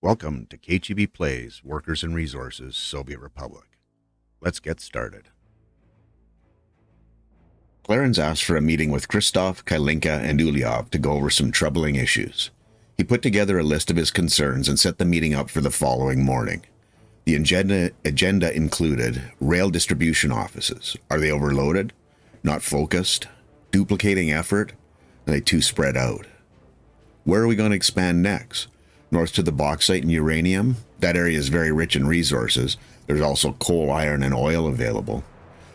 Welcome to kcheebplays, Workers and Resources, Soviet Republic. Let's get started. Clarence asked for a meeting with Christoph, Kalinka, and Ulyov to go over some troubling issues. He put together a list of his concerns and set the meeting up for the following morning. The agenda included rail distribution offices. Are they overloaded? Not focused? Duplicating effort? Are they too spread out? Where are we going to expand next? North to the bauxite and uranium? That area is very rich in resources. There's also coal, iron, and oil available.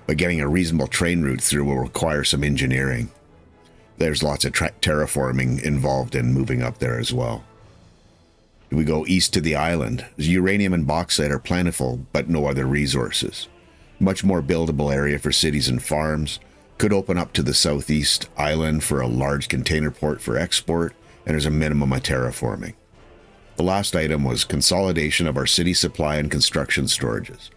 But getting a reasonable train route through will require some engineering. There's lots of terraforming involved in moving up there as well. We go east to the island. Uranium and bauxite are plentiful, but no other resources. Much more buildable area for cities and farms. Could open up to the southeast island for a large container port for export, and there's a minimum of terraforming. The last item was consolidation of our city supply and construction storages.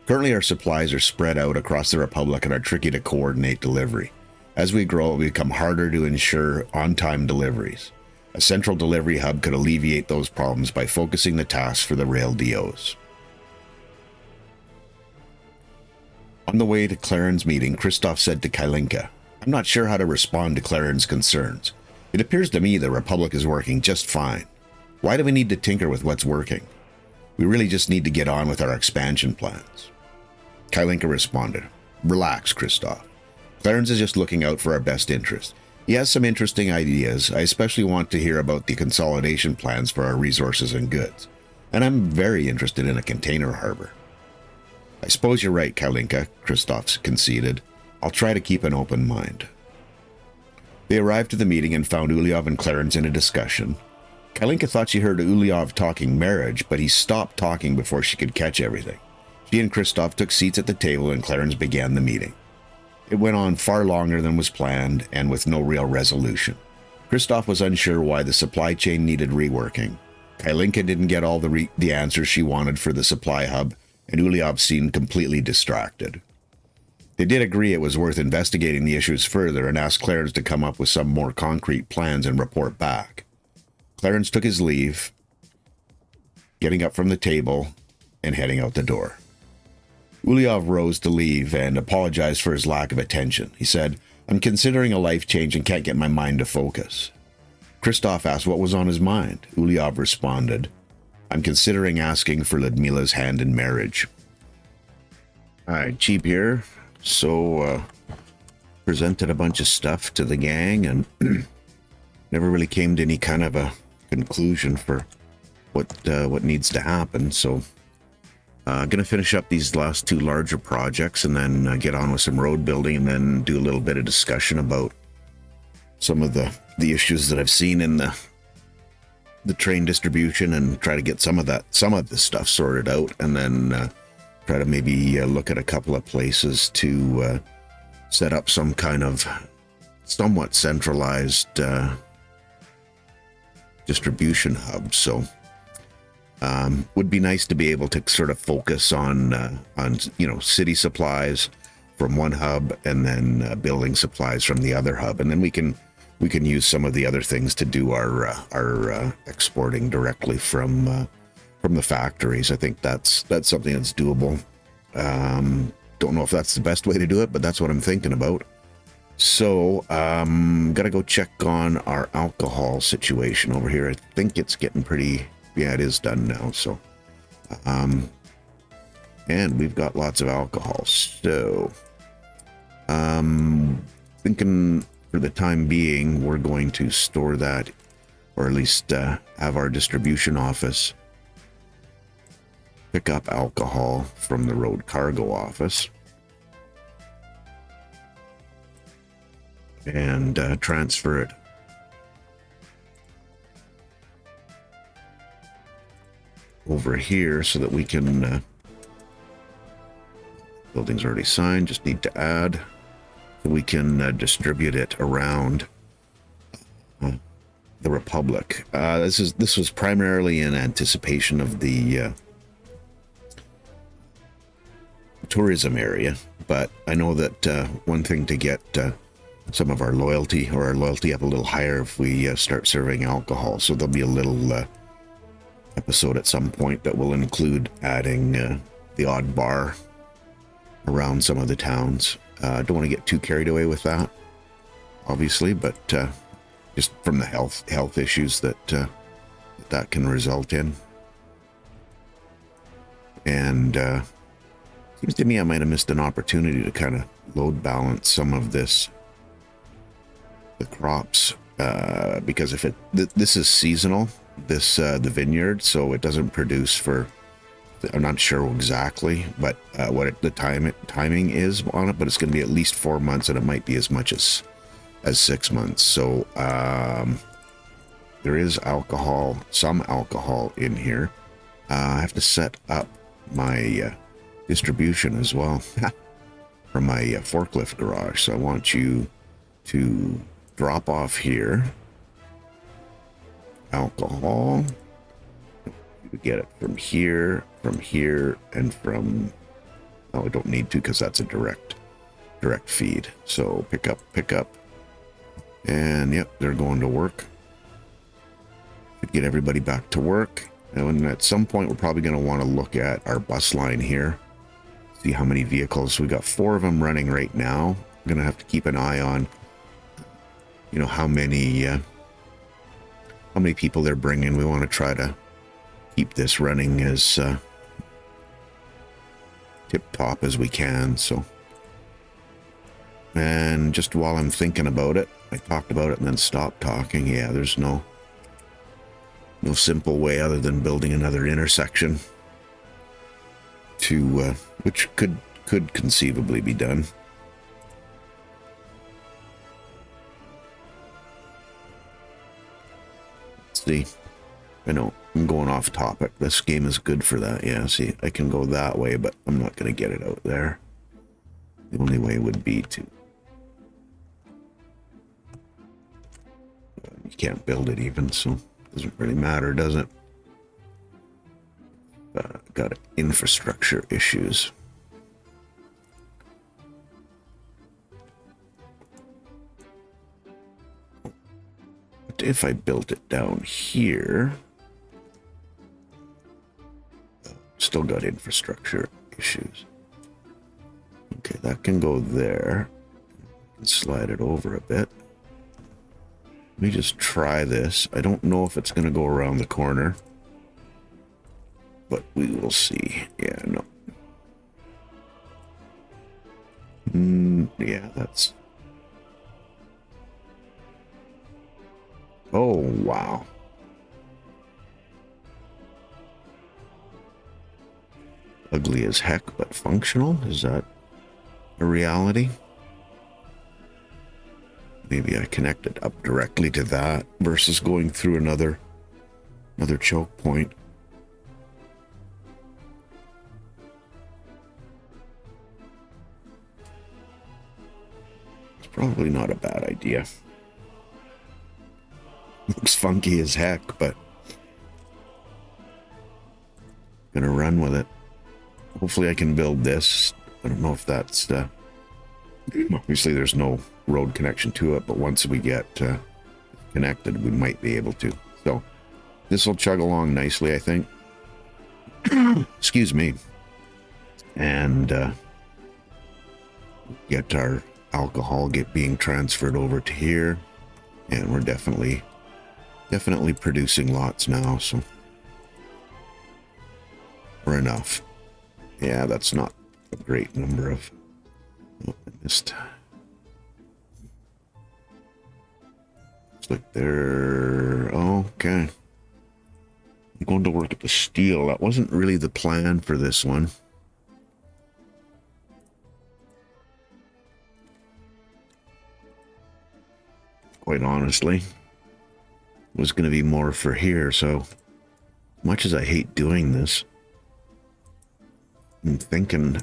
Currently, our supplies are spread out across the Republic and are tricky to coordinate delivery. As we grow, it will become harder to ensure on-time deliveries. A central delivery hub could alleviate those problems by focusing the tasks for the rail DOs. On the way to Clarence's meeting, Christoph said to Kalinka, "I'm not sure how to respond to Clarence's concerns. It appears to me the Republic is working just fine. Why do we need to tinker with what's working? We really just need to get on with our expansion plans." Kalinka responded, "Relax, Christoph. Clarence is just looking out for our best interest. He has some interesting ideas. I especially want to hear about the consolidation plans for our resources and goods. And I'm very interested in a container harbor." "I suppose you're right, Kalinka," Christoph conceded. "I'll try to keep an open mind." They arrived to the meeting and found Ulyov and Clarence in a discussion. Kalinka thought she heard Ulyov talking marriage, but he stopped talking before she could catch everything. She and Christoph took seats at the table and Clarence began the meeting. It went on far longer than was planned and with no real resolution. Christoph was unsure why the supply chain needed reworking. Kalinka didn't get all the answers she wanted for the supply hub, and Ulyov seemed completely distracted. They did agree it was worth investigating the issues further and asked Clarence to come up with some more concrete plans and report back. Clarence took his leave, getting up from the table and heading out the door. Ulyov rose to leave and apologized for his lack of attention. He said, "I'm considering a life change and can't get my mind to focus." Christoph asked what was on his mind. Ulyov responded, "I'm considering asking for Ludmila's hand in marriage." Alright, Cheap here. So, presented a bunch of stuff to the gang and never really came to any kind of a conclusion for what needs to happen. So, gonna finish up these last two larger projects and then get on with some road building and then do a little bit of discussion about some of the issues that I've seen in the train distribution and try to get some of this stuff sorted out, and then try to maybe look at a couple of places to set up some kind of somewhat centralized distribution hub. So would be nice to be able to sort of focus on city supplies from one hub and then building supplies from the other hub, and then we can use some of the other things to do our exporting directly from the factories. I think that's something that's doable. Don't know if that's the best way to do it, but that's what I'm thinking about. So, gotta go check on our alcohol situation over here. I think it's getting pretty, yeah, it is done now. So, and we've got lots of alcohol. So, thinking for the time being, we're going to store that, or at least have our distribution office pick up alcohol from the road cargo office and transfer it over here so that we can building's already signed, just need to add, so we can distribute it around the Republic. This was primarily in anticipation of the tourism area, but I know that one thing to get some of our loyalty up a little higher if we start serving alcohol, so there'll be a little episode at some point that will include adding the odd bar around some of the towns. Don't want to get too carried away with that, obviously, but just from the health issues that that can result in. And seems to me I might have missed an opportunity to kind of load balance some of the crops, because if this is seasonal, the vineyard, so it doesn't produce for, I'm not sure exactly, but what the timing is on it, but it's going to be at least 4 months, and it might be as much as 6 months. So there is some alcohol in here. I have to set up my distribution as well from my forklift garage. So I want you to drop off here alcohol. You get it from here, and from, oh, I don't need to because that's a direct feed. So pick up, and yep, they're going to work. Should get everybody back to work. And at some point, we're probably going to want to look at our bus line here, see how many vehicles. We got 4 of them running right now. I'm going to have to keep an eye on, you know, how many people they're bringing. We want to try to keep this running as tip-top as we can. So, and just while I'm thinking about it, I talked about it and then stopped talking. Yeah, there's no simple way other than building another intersection to which could conceivably be done. Let's see. I know I'm going off topic. This game is good for that. Yeah, see, I can go that way, but I'm not going to get it out there. The only way would be to... You can't build it even, so it doesn't really matter, does it? Got infrastructure issues. But if I built it down here... Still got infrastructure issues. Okay, that can go there. Slide it over a bit. Let me just try this. I don't know if it's going to go around the corner, but we will see. Yeah, no. Yeah, that's... Oh, wow. Ugly as heck, but functional? Is that a reality? Maybe I connect it up directly to that versus going through another choke point. It's probably not a bad idea. Looks funky as heck, but gonna run with it. Hopefully I can build this. I don't know if that's... obviously there's no road connection to it, but once we get connected, we might be able to. So this will chug along nicely, I think. Excuse me. And get our alcohol being transferred over to here. And we're definitely producing lots now, so... Or enough. Yeah, that's not a great number of... Oh, I missed. Looks like they're... Oh, okay. I'm going to work at the steel. That wasn't really the plan for this one. Quite honestly. It was going to be more for here, so... Much as I hate doing this... I'm thinking...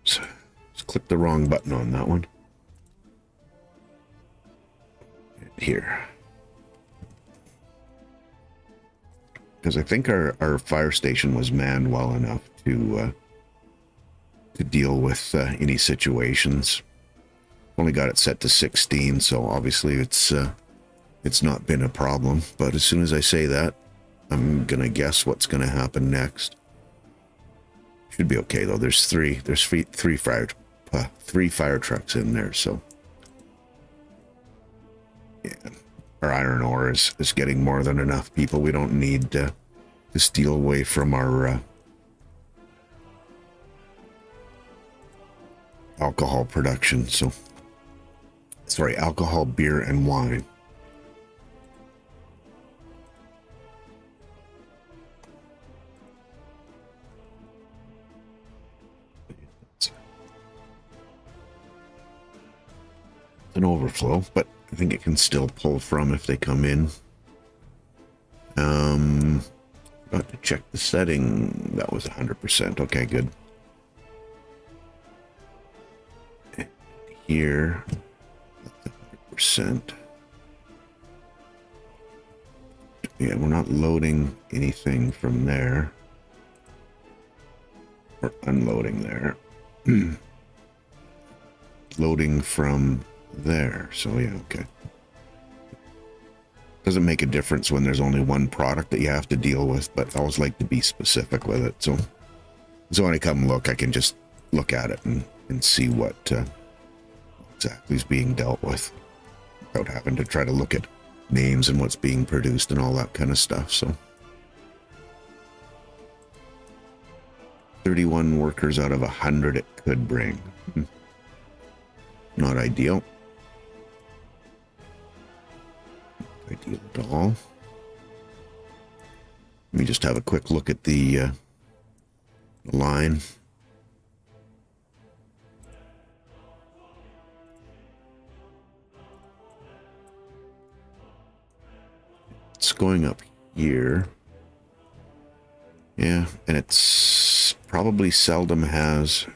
Let's click the wrong button on that one. Here. Because I think our fire station was manned well enough to deal with any situations. Only got it set to 16, so obviously it's it's not been a problem. But as soon as I say that, I'm gonna guess what's gonna happen next. Should be okay though. There's three fire trucks in there, so yeah. Our iron ore is getting more than enough people. We don't need to steal away from our alcohol production. So, sorry, alcohol, beer, and wine. It's an overflow, but I think it can still pull from if they come in. Got to check the setting. That was 100%. Okay, good. And here, 100%. Yeah, we're not loading anything from there. Or unloading there. Loading from there. So yeah, okay. Doesn't make a difference when there's only one product that you have to deal with, but I always like to be specific with it. So when I come look, I can just look at it and see what exactly is being dealt with without having to try to look at names and what's being produced and all that kind of stuff. So 31 workers out of 100 it could bring. Not ideal. Ideal at all. Let me just have a quick look at the line. It's going up here. Yeah, and it's probably seldom has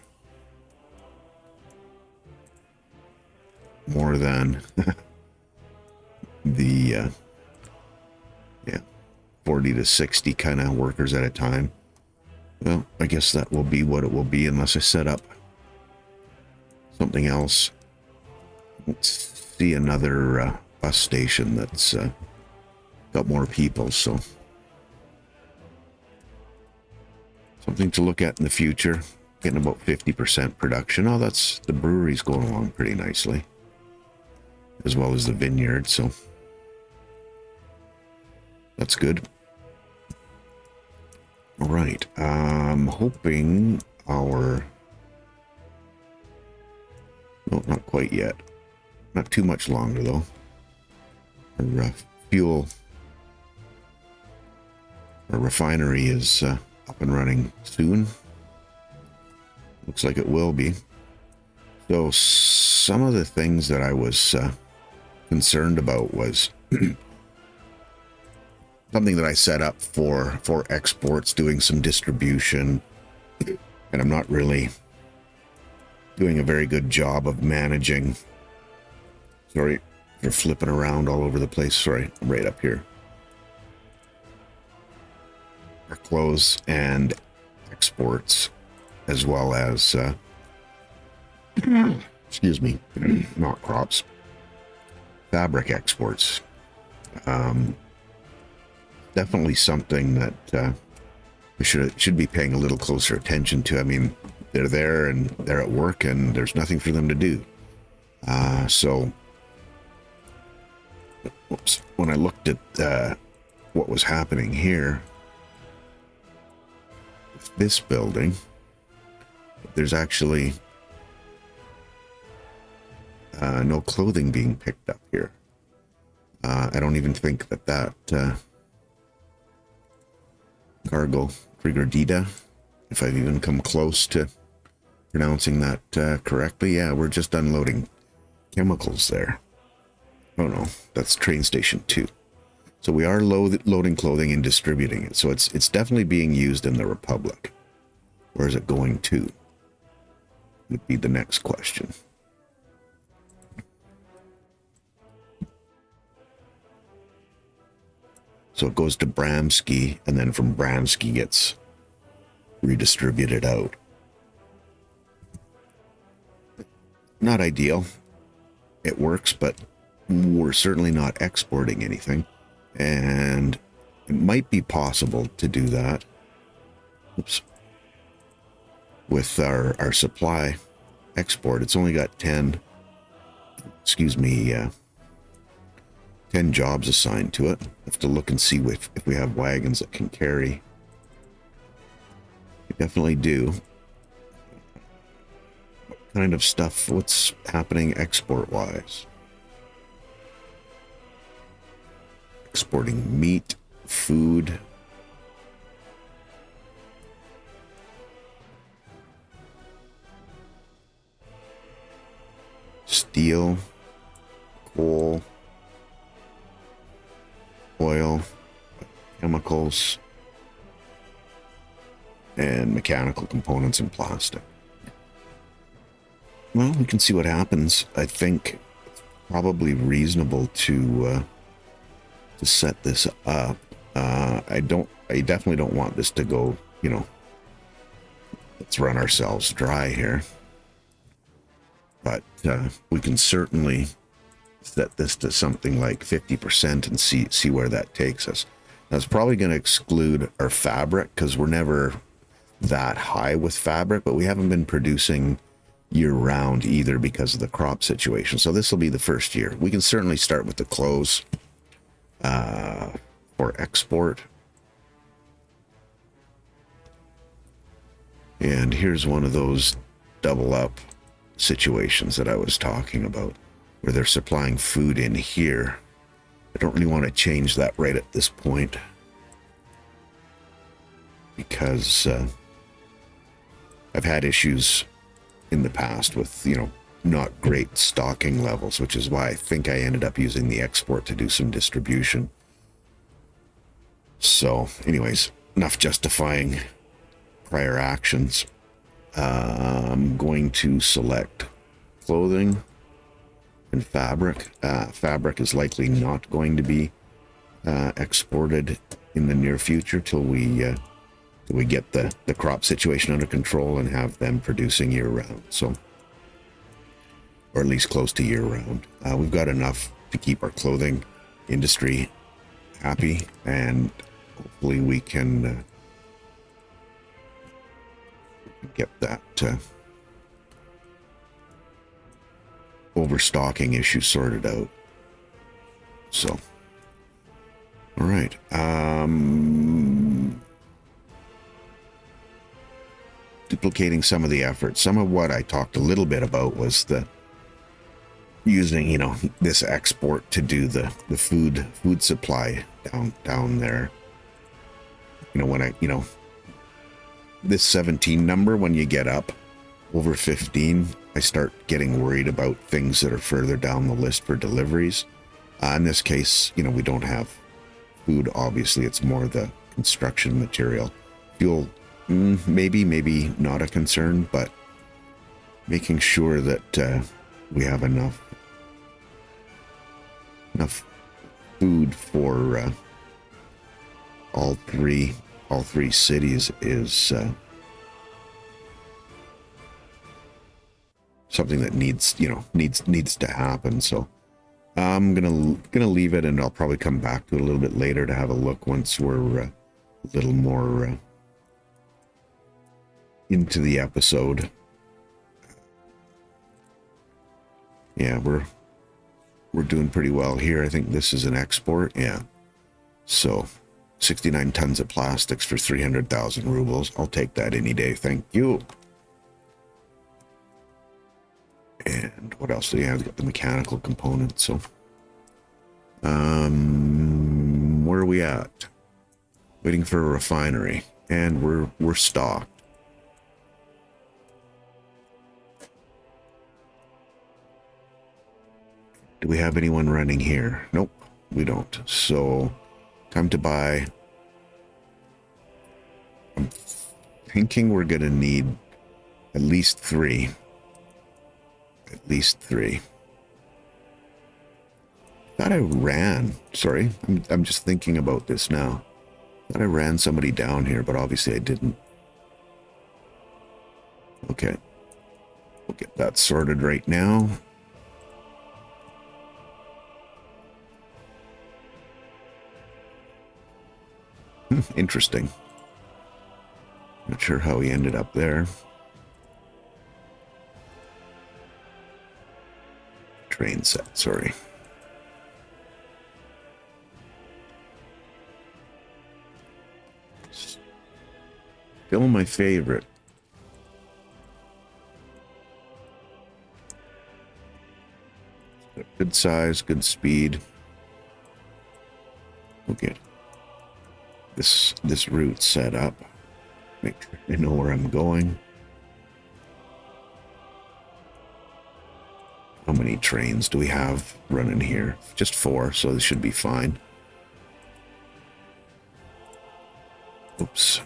more than the 40 to 60 kind of workers at a time. Well, I guess that will be what it will be unless I set up something else. Let's see another bus station that's got more people, so something to look at in the future. Getting about 50% production. Oh, that's the brewery's going along pretty nicely, as well as the vineyard, so that's good. All right, I'm hoping our... No, not quite yet. Not too much longer, though. Our fuel... Our refinery is up and running soon. Looks like it will be. So some of the things that I was concerned about was something that I set up for exports, doing some distribution, and I'm not really doing a very good job of managing. Sorry for flipping around all over the place. Sorry, I'm right up here. Our clothes and exports, as well as excuse me, not crops, fabric exports. Definitely something that we should be paying a little closer attention to. I mean, they're there and they're at work and there's nothing for them to do. So when I looked at what was happening here with this building, there's actually no clothing being picked up here. I don't even think that cargo Frigardita, if I've even come close to pronouncing that correctly. Yeah, we're just unloading chemicals there. Oh no, that's train station 2. So we are loading clothing and distributing it. So it's definitely being used in the Republic. Where is it going to? Would be the next question. So it goes to Bramsky, and then from Bramsky gets redistributed out. Not ideal. It works, but we're certainly not exporting anything, and it might be possible to do that. Oops. With our supply export, it's only got 10 jobs assigned to it. I have to look and see if we have wagons that can carry. We definitely do. What kind of stuff, what's happening export-wise? Exporting meat, food. Steel, coal, oil, chemicals, and mechanical components and plastic. Well, we can see what happens. I think it's probably reasonable to set this up. I definitely don't want this to go, let's run ourselves dry here. But we can certainly set this to something like 50% and see where that takes us. That's probably going to exclude our fabric, because we're never that high with fabric, but we haven't been producing year-round either because of the crop situation. So this will be the first year. We can certainly start with the clothes for export. And here's one of those double up situations that I was talking about, where they're supplying food in here. I don't really want to change that right at this point, because I've had issues in the past with, not great stocking levels, which is why I think I ended up using the export to do some distribution. So anyways, enough justifying prior actions. I'm going to select clothing and fabric. Fabric is likely not going to be exported in the near future till we get the crop situation under control and have them producing year-round. So, or at least close to year-round. We've got enough to keep our clothing industry happy, and hopefully we can get that overstocking issue sorted out. So, all right. Duplicating some of the effort. Some of what I talked a little bit about was the using, this export to do the food supply down there. When this 17 number, when you get up over 15, I start getting worried about things that are further down the list for deliveries. In this case, we don't have food. Obviously, it's more the construction material. Fuel, maybe not a concern, but making sure that we have enough food for all three cities is something that needs to happen. So I'm gonna leave it, and I'll probably come back to it a little bit later to have a look once we're a little more into the episode. Yeah, we're doing pretty well here. I think this is an export. Yeah. So 69 tons of plastics for 300,000 rubles. I'll take that any day. Thank you. And what else do you have? We've got the mechanical components. So, where are we at? Waiting for a refinery, and we're stocked. Do we have anyone running here? Nope, we don't. So, time to buy. I'm thinking we're gonna need at least three. At least three. Thought I ran. Sorry, I'm just thinking about this now. Thought I ran somebody down here, but obviously I didn't. Okay, we'll get that sorted right now. Interesting. Not sure how he ended up there. Train set, sorry. Still my favorite. Good size, good speed. We'll get this route set up. Make sure I know where I'm going. How many trains do we have running here? Just 4, so this should be fine. Oops.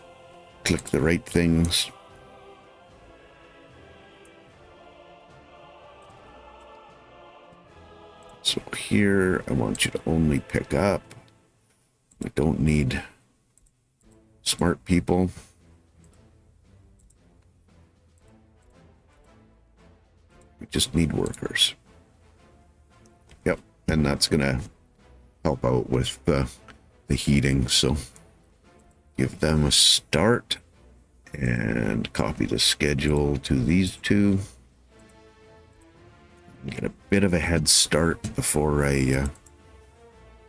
Click the right things. So here, I want you to only pick up. We don't need smart people. We just need workers. Yep, and that's going to help out with the heating. So give them a start and copy the schedule to these 2. Get a bit of a head start before I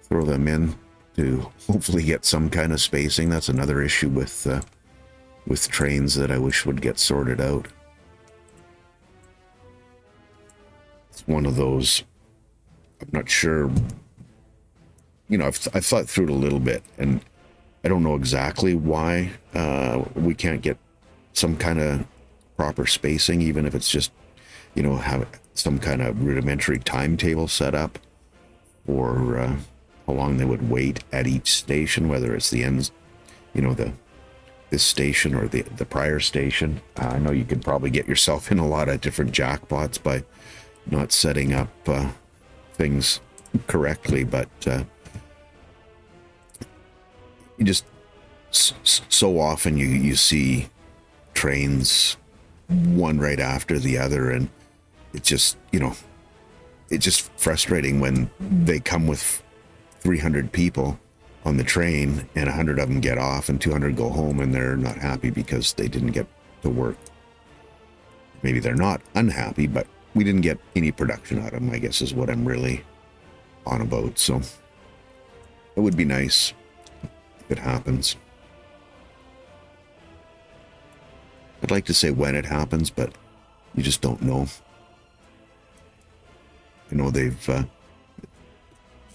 throw them in to hopefully get some kind of spacing. That's another issue with trains that I wish would get sorted out. It's one of those, I'm not sure, you know, I've thought through it a little bit, and I don't know exactly why we can't get some kind of proper spacing, even if it's just, you know, have some kind of rudimentary timetable set up, or how long they would wait at each station, whether it's the ends, you know, this station or the prior station. I know you could probably get yourself in a lot of different jackpots by not setting up things correctly, but you just so often you see trains one right after the other, and it's just, you know, it's just frustrating when they come with 300 people on the train and 100 of them get off and 200 go home, and they're not happy because they didn't get to work. Maybe they're not unhappy, but we didn't get any production out of them, I guess, is what I'm really on about. So it would be nice if it happens. I'd like to say when it happens, but you just don't know. I know they've,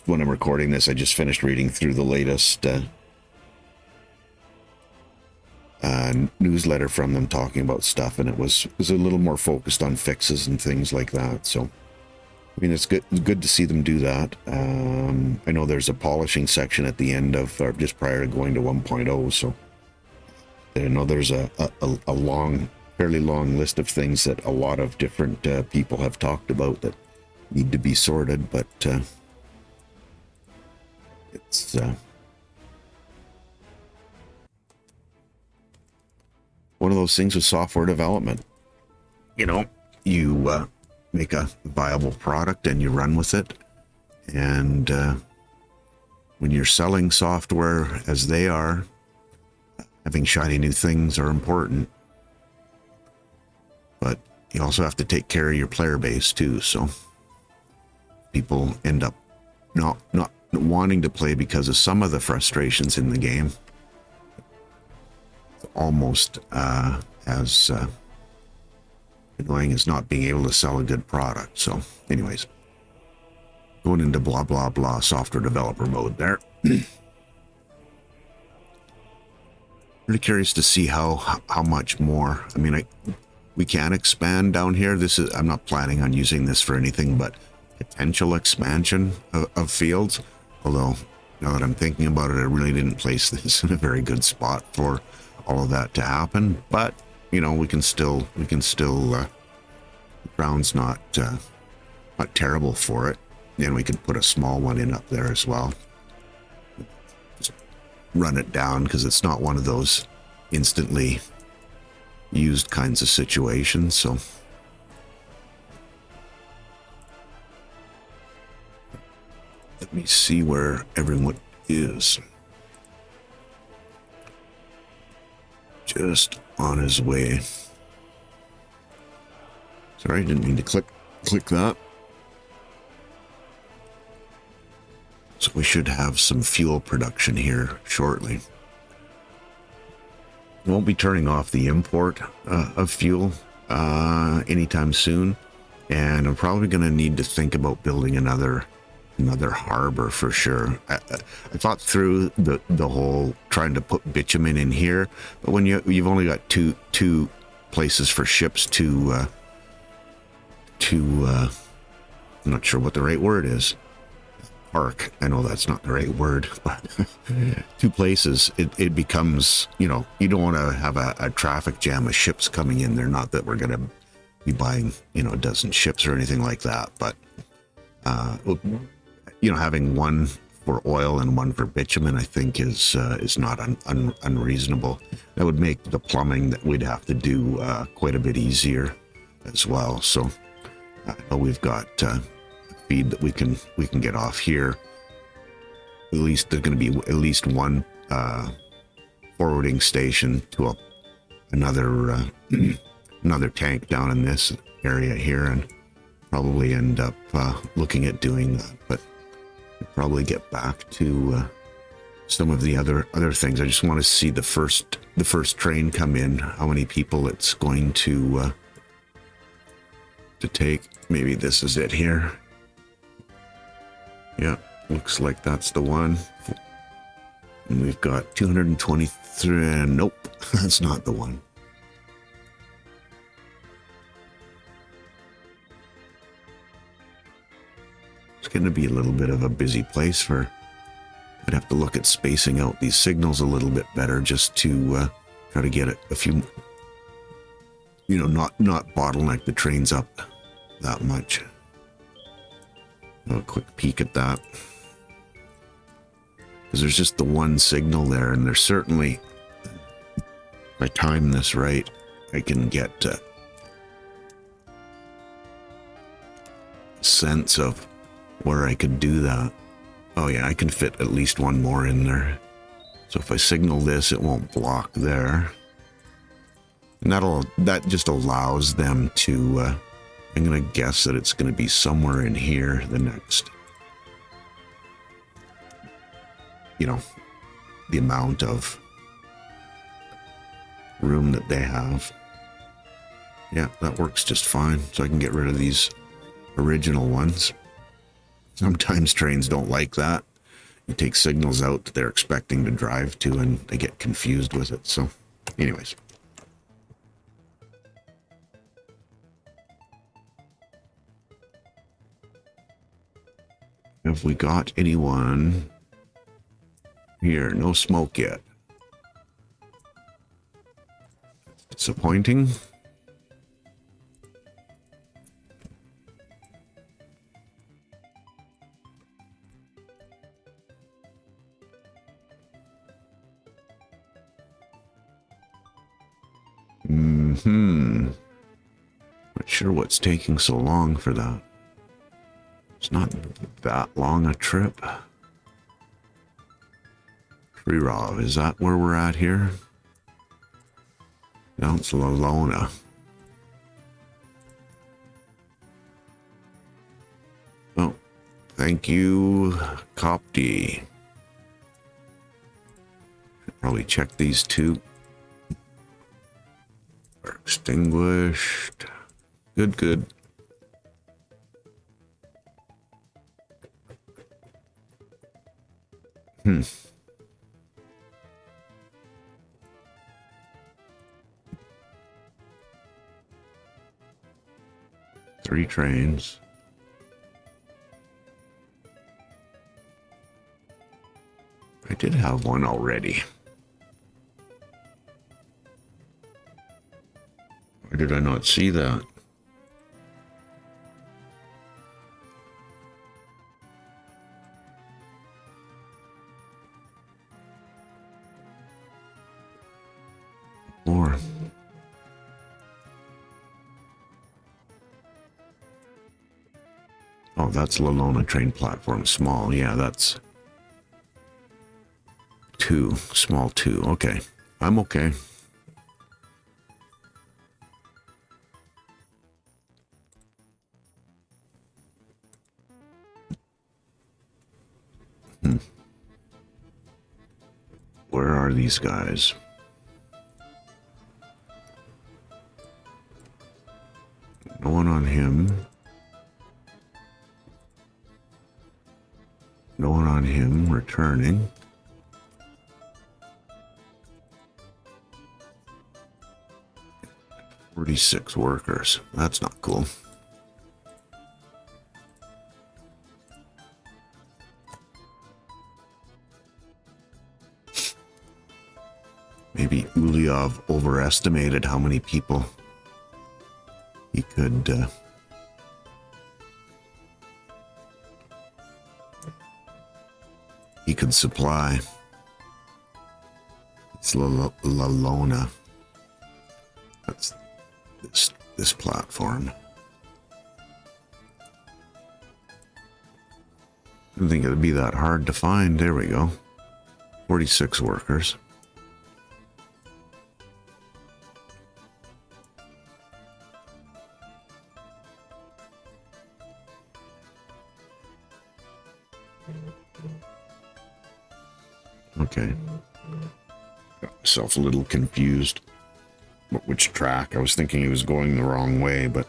when I'm recording this, I just finished reading through the latest newsletter from them talking about stuff, and it was a little more focused on fixes and things like that. So, I mean, it's good to see them do that. I know there's a polishing section at the end of, or just prior to going to 1.0, so I know there's a long, fairly long list of things that a lot of different people have talked about that need to be sorted, but it's one of those things with software development. You know, you make a viable product and you run with it, and when you're selling software as they are, having shiny new things are important, but you also have to take care of your player base too. So people end up not wanting to play because of some of the frustrations in the game. Almost as annoying as not being able to sell a good product. So anyways, going into blah blah blah software developer mode there. Really curious to see how much more. I mean, we can expand down here. I'm not planning on using this for anything but potential expansion of fields. Although, now that I'm thinking about it, I really didn't place this in a very good spot for all of that to happen. But, you know, we can still the ground's not terrible for it. And we could put a small one in up there as well. Just run it down, because it's not one of those instantly used kinds of situations. So let me see where everyone is. just on his way. Sorry, I didn't mean to click that. So we should have some fuel production here shortly. Won't be turning off the import of fuel anytime soon, and I'm probably going to need to think about building another harbor for sure. I thought through the whole trying to put bitumen in here, but when you've only got two places for ships to I'm not sure what the right word is. Park. I know that's not the right word, but two places, it becomes, you don't want to have a traffic jam of ships coming in there. Not that we're going to be buying, a dozen ships or anything like that, but, having one for oil and one for bitumen, I think is not unreasonable. That would make the plumbing that we'd have to do quite a bit easier as well. So I know we've got feed that we can get off here. At least there's going to be at least one forwarding station to another tank down in this area here, and probably end up looking at doing that. But I'll probably get back to some of the other things. I just want to see the first train come in, how many people it's going to take. Maybe this is it here. Yeah, looks like that's the one. And we've got 223. Nope, that's not the one. It's going to be a little bit of a busy place I'd have to look at spacing out these signals a little bit better just to try to get a few, not bottleneck the trains up that much. A quick peek at that, because there's just the one signal there, and there's certainly, if I time this right, I can get a sense of where I could do that. Oh yeah, I can fit at least one more in there. So if I signal this, it won't block there, and that just allows them to. I'm going to guess that it's going to be somewhere in here, the next, the amount of room that they have. Yeah, that works just fine. So I can get rid of these original ones. Sometimes trains don't like that. You take signals out that they're expecting to drive to, and they get confused with it. So anyways. Have we got anyone here? No smoke yet. Disappointing. Not sure what's taking so long for that. It's not that long a trip. Freeraw, is that where we're at here? No, it's Lalona. Oh, thank you, Copty. Should probably check these two. Are extinguished. Good. Three trains. I did have one already. Or did I not see that? More. Oh, that's Lalona train platform. Small. Yeah, that's two. Small two. Okay. I'm okay. where are these guys? No one on him. No one on him returning. "46 workers. That's not cool. Maybe Ulyov overestimated how many people he could supply. It's La Lona. That's this platform. I didn't think it would be that hard to find. There we go. 46 workers. Okay. Got myself a little confused. Which track? I was thinking he was going the wrong way, but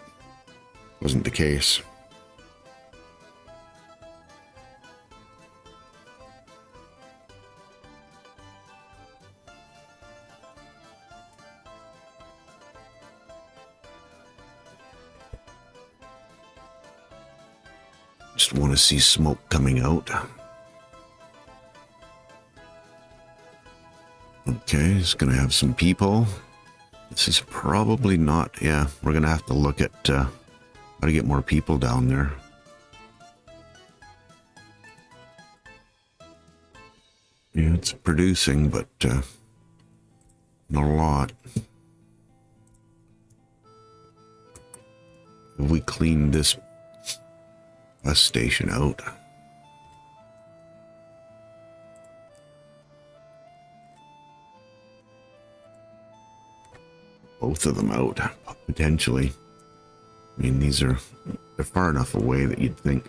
wasn't the case. Just want to see smoke coming out. Okay, it's going to have some people. This is probably not, yeah, we're going to have to look at how to get more people down there. Yeah, it's producing, but not a lot. Have we cleaned this bus station out? Both of them out, potentially. I mean, they're far enough away that you'd think.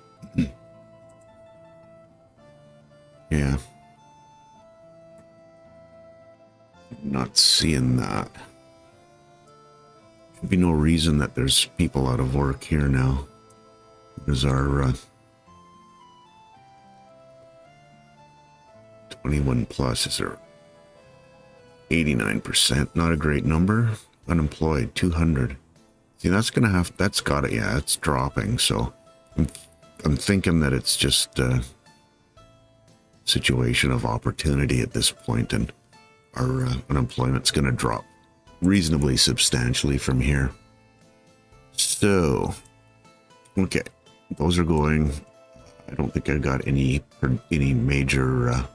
Yeah. Not seeing that. Should be no reason that there's people out of work here now. There's our 21 plus is our 89%. Not a great number. Unemployed 200. See, that's got it. Yeah, it's dropping. So I'm thinking that it's just a situation of opportunity at this point, and our unemployment's going to drop reasonably substantially from here. So, okay, those are going. I don't think I got any major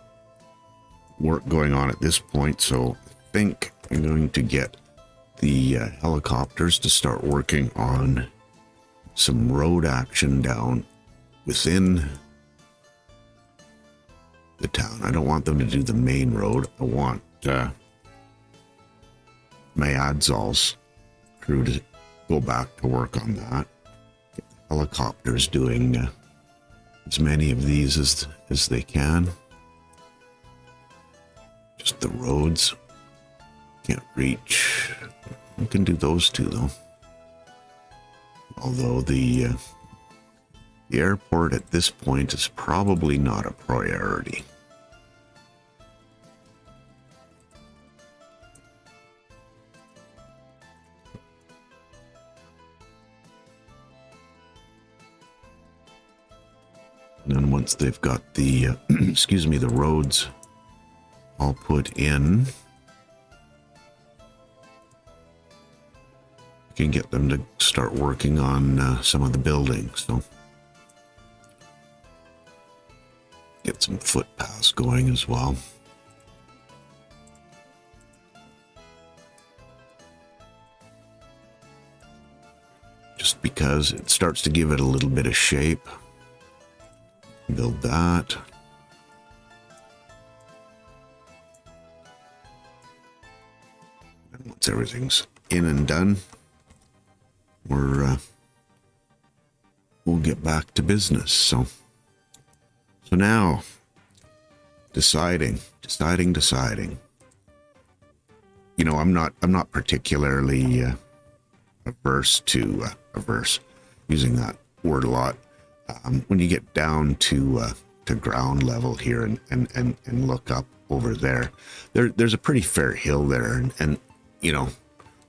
work going on at this point. So I think I'm going to get the helicopters to start working on some road action down within the town. I don't want them to do the main road. I want my Adzal's crew to go back to work on that. Get the helicopters doing as many of these as they can. Just the roads. Can't reach. We can do those two though. Although the airport at this point is probably not a priority. And then once they've got the excuse me, the roads all put in, can get them to start working on some of the buildings. So get some footpaths going as well. Just because it starts to give it a little bit of shape. Build that. And once everything's in and done, we'll get back to business. So now deciding. You know, I'm not particularly averse, using that word a lot. When you get down to ground level here and look up over there's a pretty fair hill there, and you know,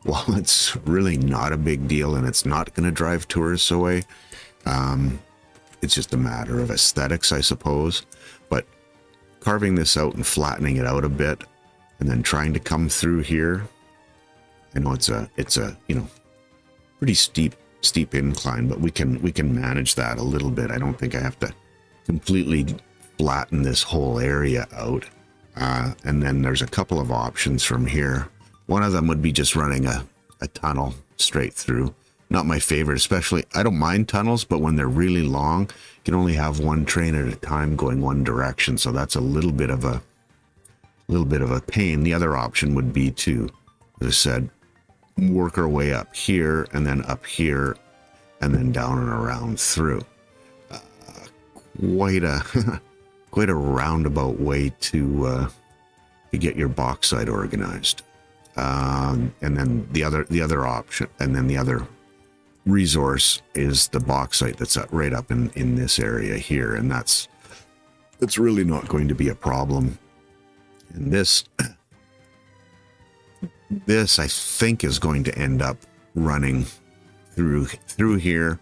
while it's really not a big deal and it's not going to drive tourists away, it's just a matter of aesthetics, I suppose. But carving this out and flattening it out a bit, and then trying to come through here, I know it's a you know, pretty steep incline, but we can manage that a little bit. I don't think I have to completely flatten this whole area out. And then there's a couple of options from here. One of them would be just running a tunnel straight through. Not my favorite, especially, I don't mind tunnels, but when they're really long, you can only have one train at a time going one direction. So that's a little bit of a pain. The other option would be to, as I said, work our way up here and then up here and then down and around through. Quite a roundabout way to get your bauxite organized. And then the other option, and then the other resource is the bauxite that's right up in this area here, and that's really not going to be a problem. And this I think is going to end up running through here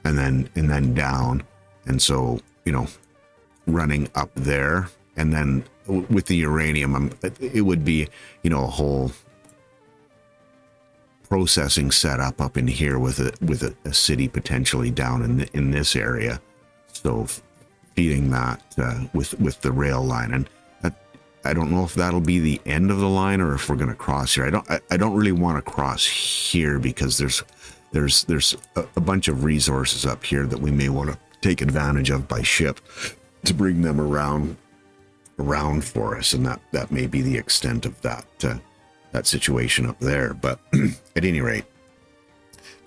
and then down, and so, you know, running up there, and then with the uranium, it would be, you know, a whole processing setup up in here with a city potentially down in this area. So feeding that with the rail line, and I don't know if that'll be the end of the line or if we're going to cross here. I don't really want to cross here because there's a bunch of resources up here that we may want to take advantage of by ship to bring them around for us, and that may be the extent of that situation up there. But at any rate,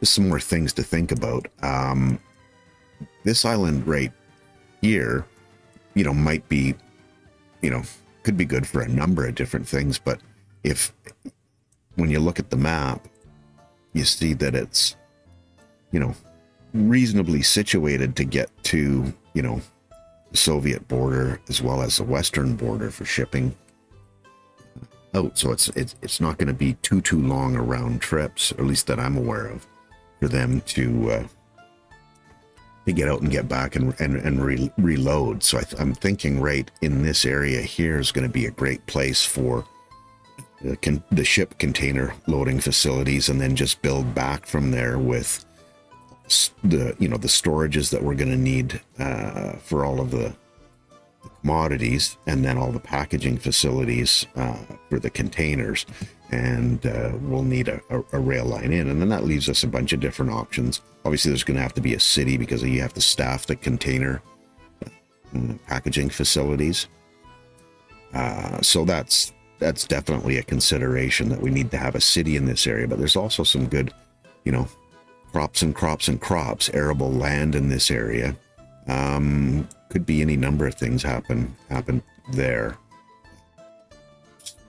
there's some more things to think about. This island right here, you know, might be, you know, could be good for a number of different things, but when you look at the map, you see that it's, you know, reasonably situated to get to, you know, the Soviet border as well as the Western border for shipping out. So it's not going to be too long around trips, or at least that I'm aware of, for them to get out and get back and reload. So I'm thinking right in this area here is going to be a great place for the ship container loading facilities, and then just build back from there with the storages that we're going to need for all of the commodities, and then all the packaging facilities for the containers, and we'll need a rail line in, and then that leaves us a bunch of different options. Obviously there's going to have to be a city because you have to staff the container packaging facilities, so that's definitely a consideration, that we need to have a city in this area. But there's also some good, you know, crops, arable land in this area. Could be any number of things happen there.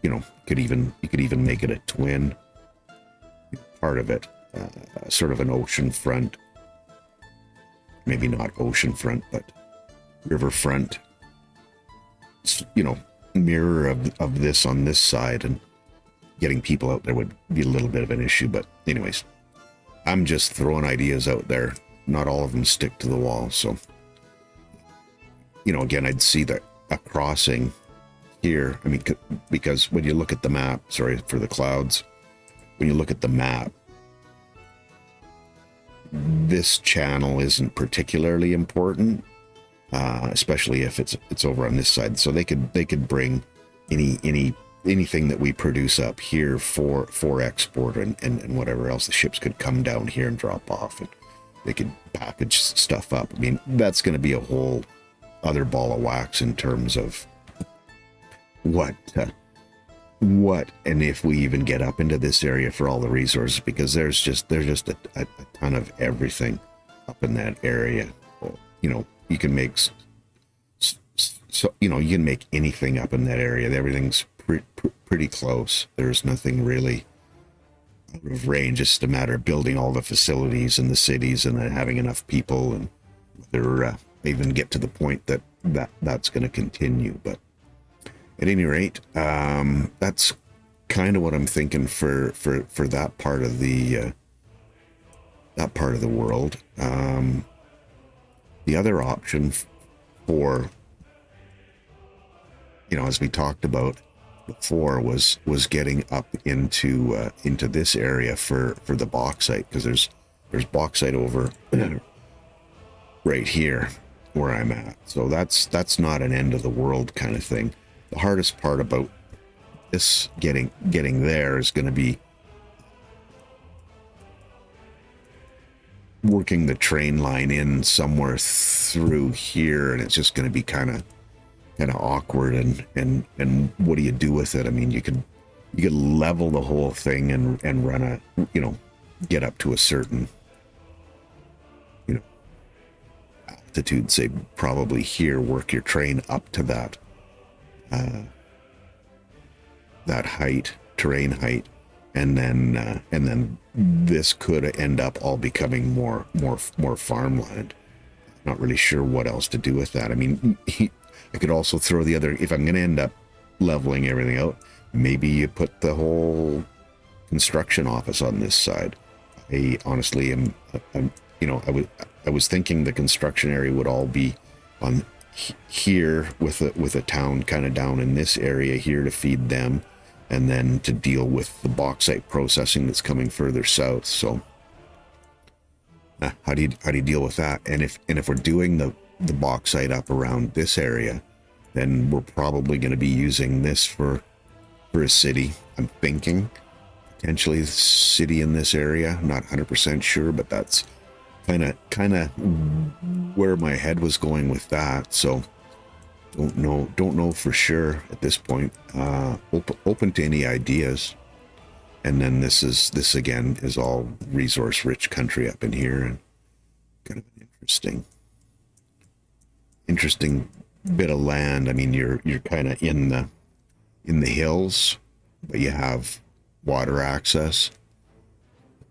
You know, you could even make it a twin part of it, sort of an oceanfront, maybe not oceanfront, but riverfront, you know, mirror of this on this side, and getting people out there would be a little bit of an issue. But anyways, I'm just throwing ideas out there. Not all of them stick to the wall. So, you know, again, I'd see a crossing here. I mean, because when you look at the map, sorry for the clouds, when you look at the map, this channel isn't particularly important, especially if it's over on this side. So they could bring anything that we produce up here for export, and whatever else. The ships could come down here and drop off, and they could package stuff up. I mean, that's going to be a whole other ball of wax in terms of what and if we even get up into this area for all the resources, because there's just a ton of everything up in that area. You know, you can make So, you know, you can make anything up in that area. Everything's pretty close. There's nothing really out of range. It's just a matter of building all the facilities in the cities and then having enough people, and whether even get to the point that's going to continue. But at any rate, that's kind of what I'm thinking for that part of the world. The other option for, you know, as we talked about before, was getting up into this area for the bauxite, because there's bauxite over right here where I'm at. So that's not an end of the world kind of thing. The hardest part about this getting there is going to be working the train line in somewhere through here, and it's just going to be kind of awkward, and what do you do with it? I mean, you could level the whole thing and run a, you know, get up to a certain, you know, altitude, say probably here, work your train up to that height, terrain height, and then this could end up all becoming more farmland. Not really sure what else to do with that. I mean, I could also throw the other, if I'm going to end up leveling everything out, maybe you put the whole construction office on this side. I honestly am, you know, I was thinking the construction area would all be on here with a town kind of down in this area here to feed them, and then to deal with the bauxite processing that's coming further south. So how do you deal with that? And if we're doing the bauxite up around this area, then we're probably going to be using this for a city. I'm thinking potentially the city in this area, not 100% sure, but that's kind of where my head was going with that. So don't know for sure at this point. Open to any ideas. And then this again is all resource rich country up in here, and kind of an interesting bit of land. I mean, you're kind of in the hills, but you have water access,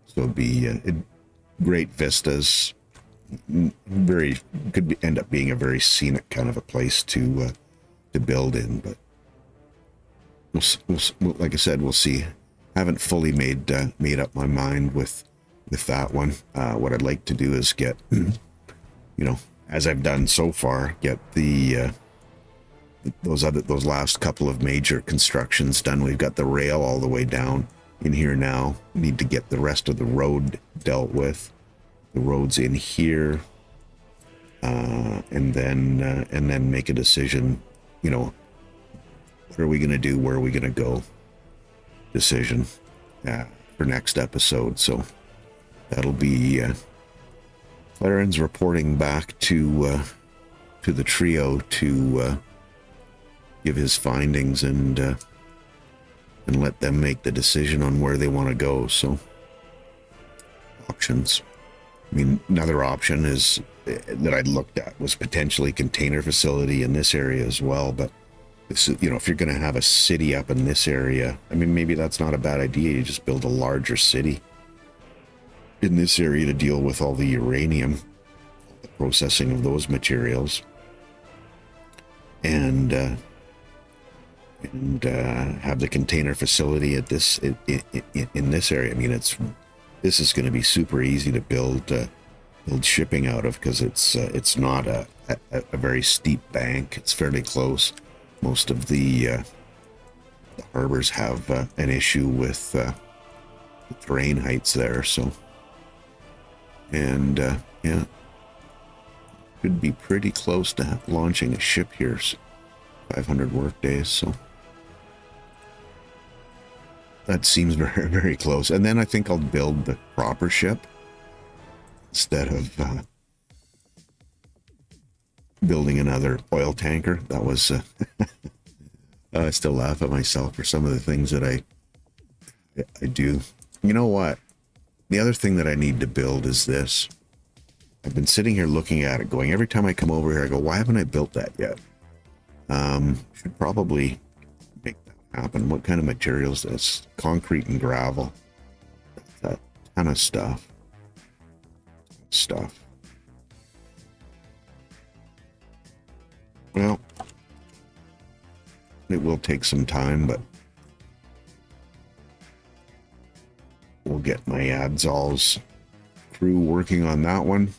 so it'd be great vistas. End up being a very scenic kind of a place to build in. But we'll like I said, we'll see. Haven't fully made up my mind with that one. What I'd like to do is get, you know, as I've done so far, get the those last couple of major constructions done. We've got the rail all the way down in here now. We need to get the rest of the road dealt with. The road's in here, and then make a decision. You know, what are we going to do? Where are we going to go? Decision for next episode. So that'll be Clarences reporting back to the trio to give his findings and let them make the decision on where they want to go. So options. I mean, another option is that I looked at was potentially container facility in this area as well. But this is, you know, if you're going to have a city up in this area, I mean, maybe that's not a bad idea. You just build a larger city in this area to deal with all the uranium, the processing of those materials, and have the container facility at this in this area. I mean, this is going to be super easy to build shipping out of, because it's not a very steep bank. It's fairly close. Most of the harbors have an issue with the terrain heights there. So, and yeah, could be pretty close to launching a ship here. 500 work days. So that seems very, very close. And then I think I'll build the proper ship instead of building another oil tanker. That was I still laugh at myself for some of the things that I do. You know what? The other thing that I need to build is this. I've been sitting here looking at it going, every time I come over here, I go, why haven't I built that yet? Should probably make that happen. What kind of materials is this? Concrete and gravel. That kind of stuff. Well, it will take some time, but we'll get my Adzol's crew working on that one.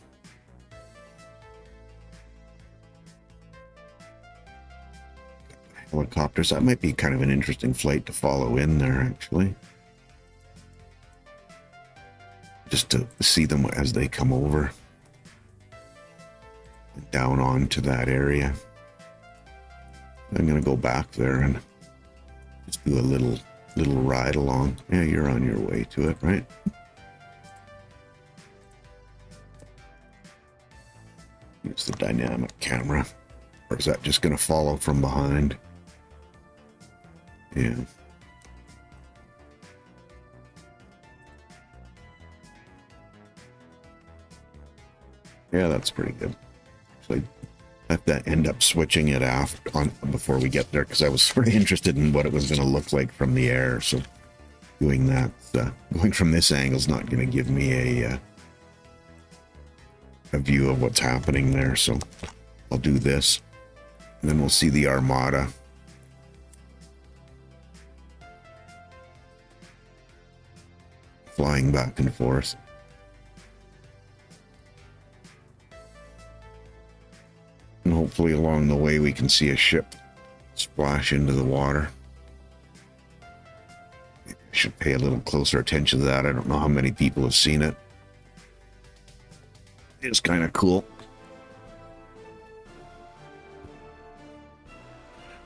Helicopters, that might be kind of an interesting flight to follow in there, actually. Just to see them as they come over down onto that area. I'm gonna go back there and just do a little ride along. Yeah, you're on your way to it, right? Use the dynamic camera. Or is that just gonna follow from behind? Yeah. Yeah, that's pretty good. Actually, I have to end up switching it before we get there, because I was sort of interested in what it was going to look like from the air. So doing that, going from this angle is not going to give me a view of what's happening there. So I'll do this, and then we'll see the Armada. Flying back and forth. And hopefully along the way we can see a ship splash into the water. I should pay a little closer attention to that. I don't know how many people have seen it. It's kind of cool.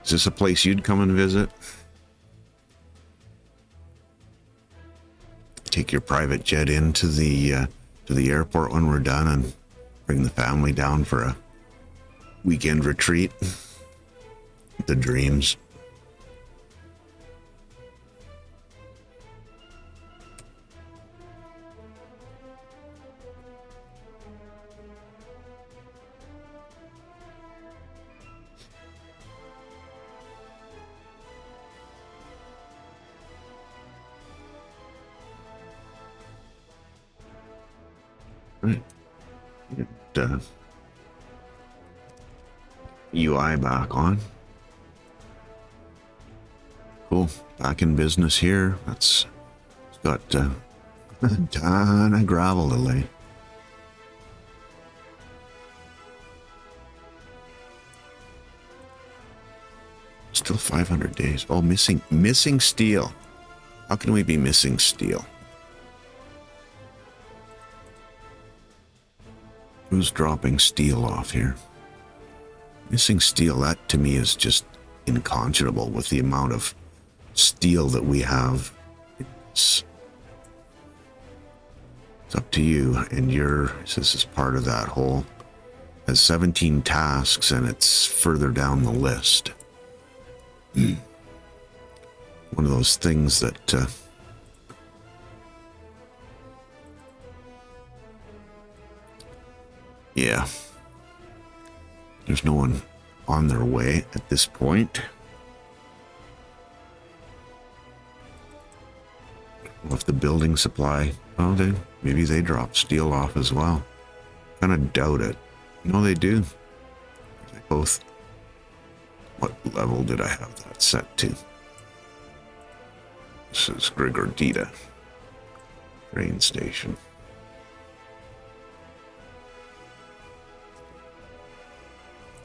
Is this a place you'd come and visit? Take your private jet into the airport when we're done and bring the family down for a weekend retreat. The dreams. Right. UI back on. Cool. Back in business here. It's got a ton of gravel to lay. Still 500 days. Oh, missing steel. How can we be missing steel? Who's dropping steel off here? Missing steel, that to me is just inconscionable with the amount of steel that we have. It's up to you, and this is part of that whole. Has 17 tasks, and it's further down the list. One of those things that yeah, there's no one on their way at this point. Well, if the building supply, oh, maybe they drop steel off as well. Kind of doubt it. No, they do. They both. What level did I have that set to? This is Grigordita train station.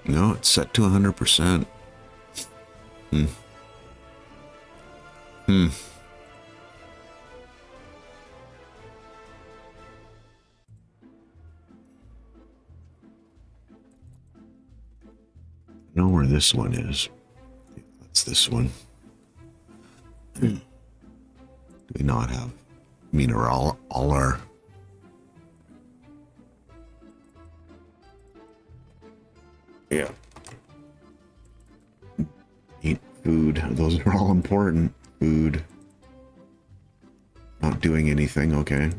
No, it's set to 100%. Know where this one is. That's this one. Do we not have? I mean, are all our yeah. Eat food. Those are all important. Food. Not doing anything, okay.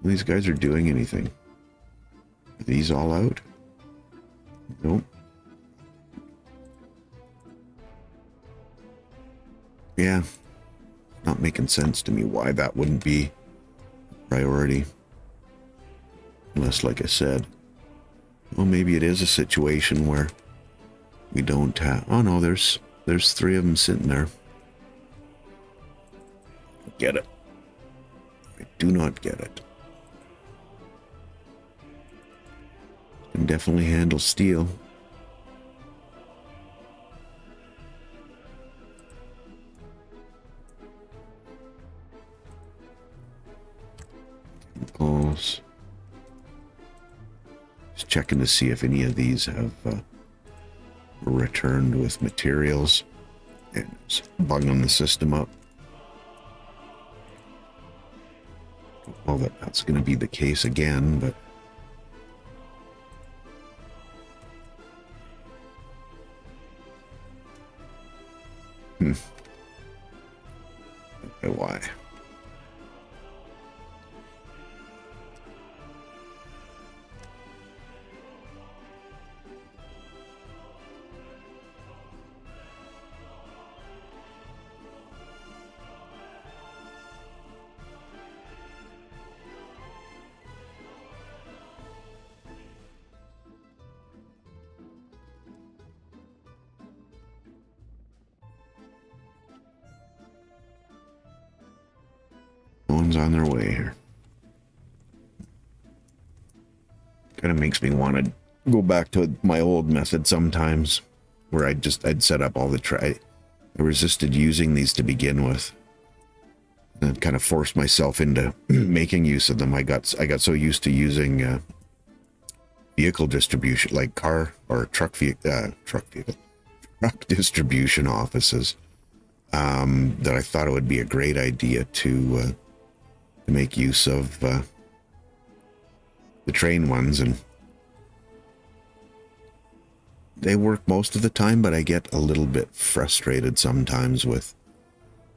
These guys are doing anything. Are these all out? Nope. Yeah, not making sense to me why that wouldn't be a priority. Unless, like I said, well, maybe it is a situation where we don't have... Oh, no, there's 3 of them sitting there. Get it. I do not get it. Can definitely handle steel. Chemicals. Just checking to see if any of these have returned with materials. And it's bugging the system up. Don't know that that's going to be the case again, but... Okay, why? One's on their way here. Kind of makes me want to go back to my old method sometimes, where I'd set up all the I resisted using these to begin with, and kind of forced myself into making use of them. I got so used to using vehicle distribution, like car or truck distribution offices, that I thought it would be a great idea to make use of the train ones, and they work most of the time, but I get a little bit frustrated sometimes with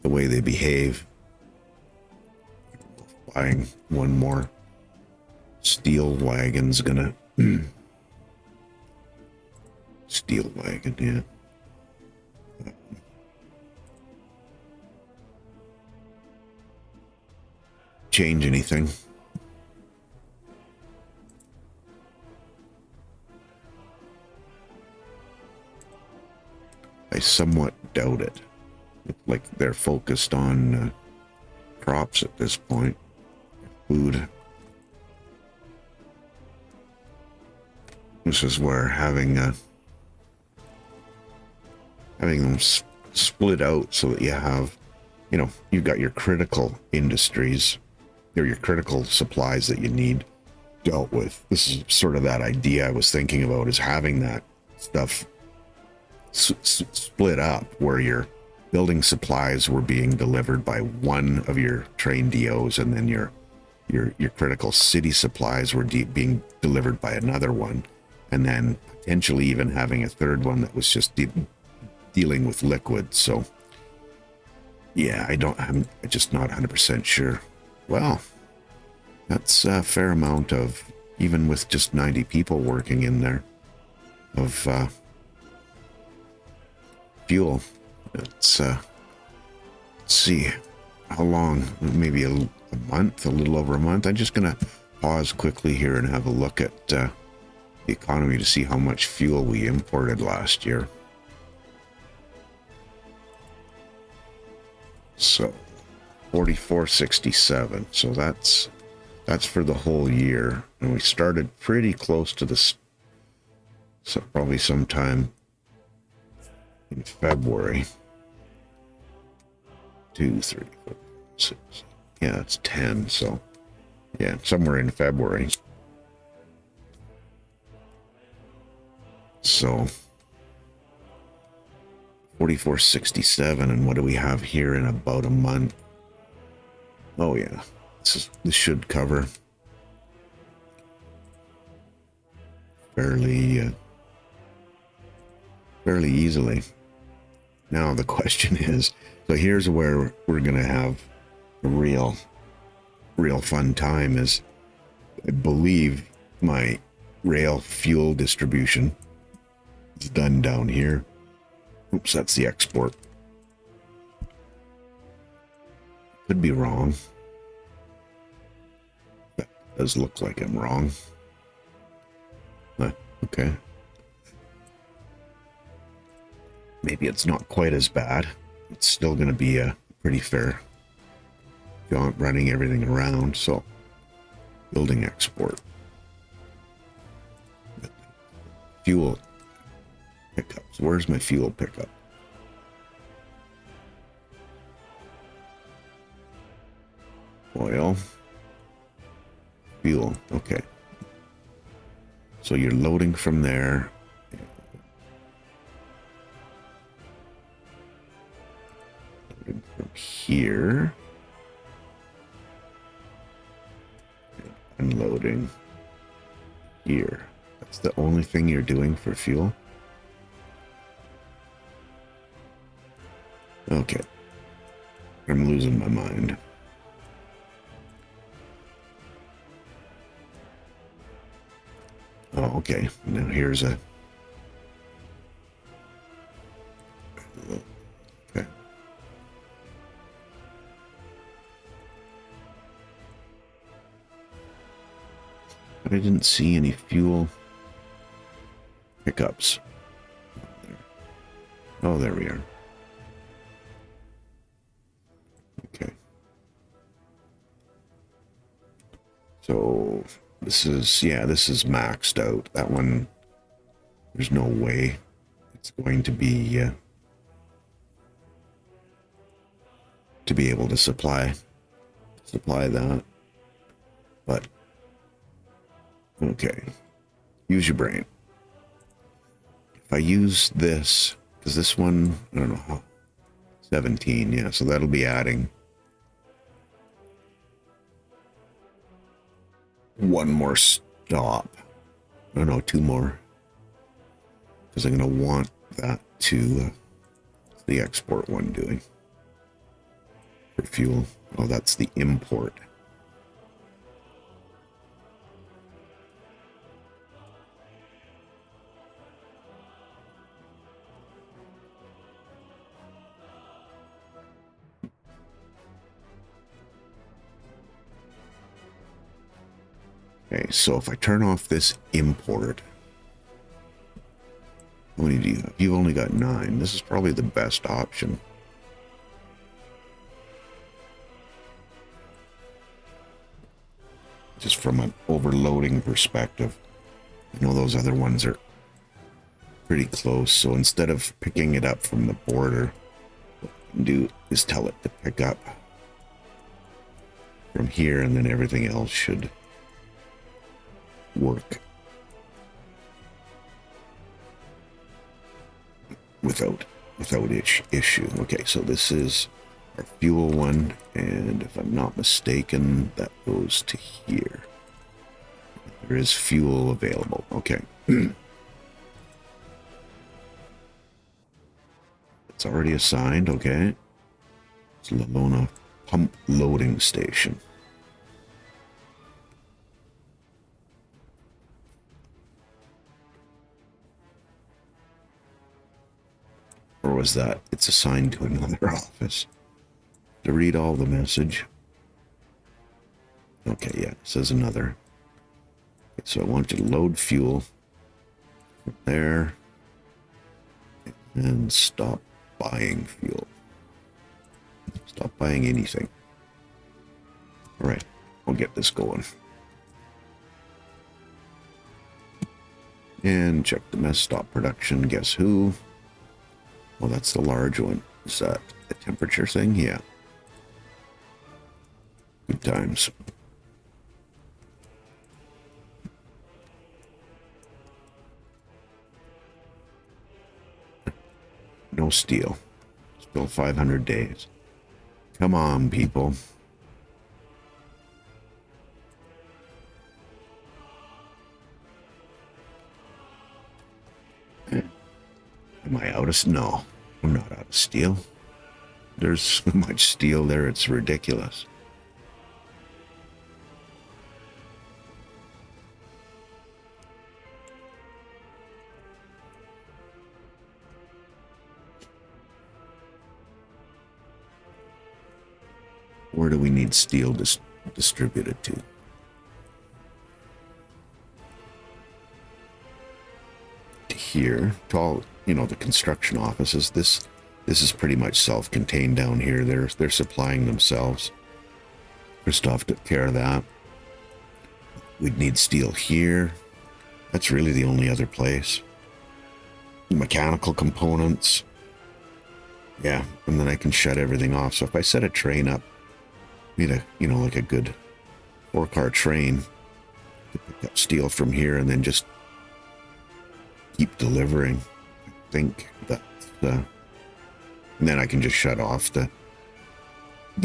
the way they behave. Buying one more steel wagon's gonna... Steel wagon, yeah. Change anything. I somewhat doubt it. Like they're focused on crops at this point. Food. This is where having them split out so that you have, you've got your critical industries, or your critical supplies that you need dealt with. This is sort of that idea I was thinking about, is having that stuff split up, where your building supplies were being delivered by one of your train DOs, and then your critical city supplies were being delivered by another one, and then potentially even having a third one that was just dealing with liquid. So yeah, I'm just not 100% sure. Well, that's a fair amount of, even with just 90 people working in there, of fuel. Let's see how long. Maybe a month, a little over a month. I'm just gonna pause quickly here and have a look at the economy to see how much fuel we imported last year. So 44.67. So that's for the whole year, and we started pretty close to this. So probably sometime in February. 2, 3, 4, 6. Yeah, it's 10. So yeah, somewhere in February. So 44.67, and what do we have here in about a month? Oh yeah, this should cover fairly easily. Now the question is, so here's where we're gonna have a real fun time, is I believe my rail fuel distribution is done down here. Oops, that's the export. Could be wrong. That does look like I'm wrong. Okay. Maybe it's not quite as bad. It's still going to be a pretty fair job running everything around. So, building export. Fuel pickups. Where's my fuel pickup? Oil. Fuel. Okay. So you're loading from there. Loading from here. And unloading here. That's the only thing you're doing for fuel? Okay. I'm losing my mind. Oh, okay. Now here's a... Okay. But I didn't see any fuel pickups. Oh, there we are. Okay. So... This is, yeah, this is maxed out. That one, there's no way it's going to be able to supply that. But, okay, use your brain. If I use this, because this one, I don't know how, 17, yeah, so that'll be adding one more stop. Oh no, two more. Because I'm going to want that to the export one doing for fuel. Oh, that's the import. Okay, so if I turn off this import, how many do you have? You've only got 9. This is probably the best option. Just from an overloading perspective. I know those other ones are pretty close, so instead of picking it up from the border, what I can do is tell it to pick up from here, and then everything else should work without issue. Okay, so this is our fuel one, and if I'm not mistaken, that goes to here. There is fuel available. Okay. It's already assigned. Okay. It's Lalona Pump Loading Station. Or was that? It's assigned to another office. To read all the message. Okay, yeah, it says another. Okay, so I want you to load fuel from there and stop buying fuel. Stop buying anything. All right, we'll get this going. And check the mess, stop production. Guess who? Well, that's the large one. Is that the temperature thing? Yeah. Good times. No steel. Still 500 days. Come on, people. Am I out of... No, I'm not out of steel. There's so much steel there, it's ridiculous. Where do we need steel distributed to? To here, to all, you know, the construction offices. This is pretty much self-contained down here. They're supplying themselves. Christoph took care of that. We'd need steel here. That's really the only other place. Mechanical components. Yeah, and then I can shut everything off. So if I set a train up, need a, you know, like a good 4-car train to pick up steel from here and then just keep delivering. I think that's and then I can just shut off the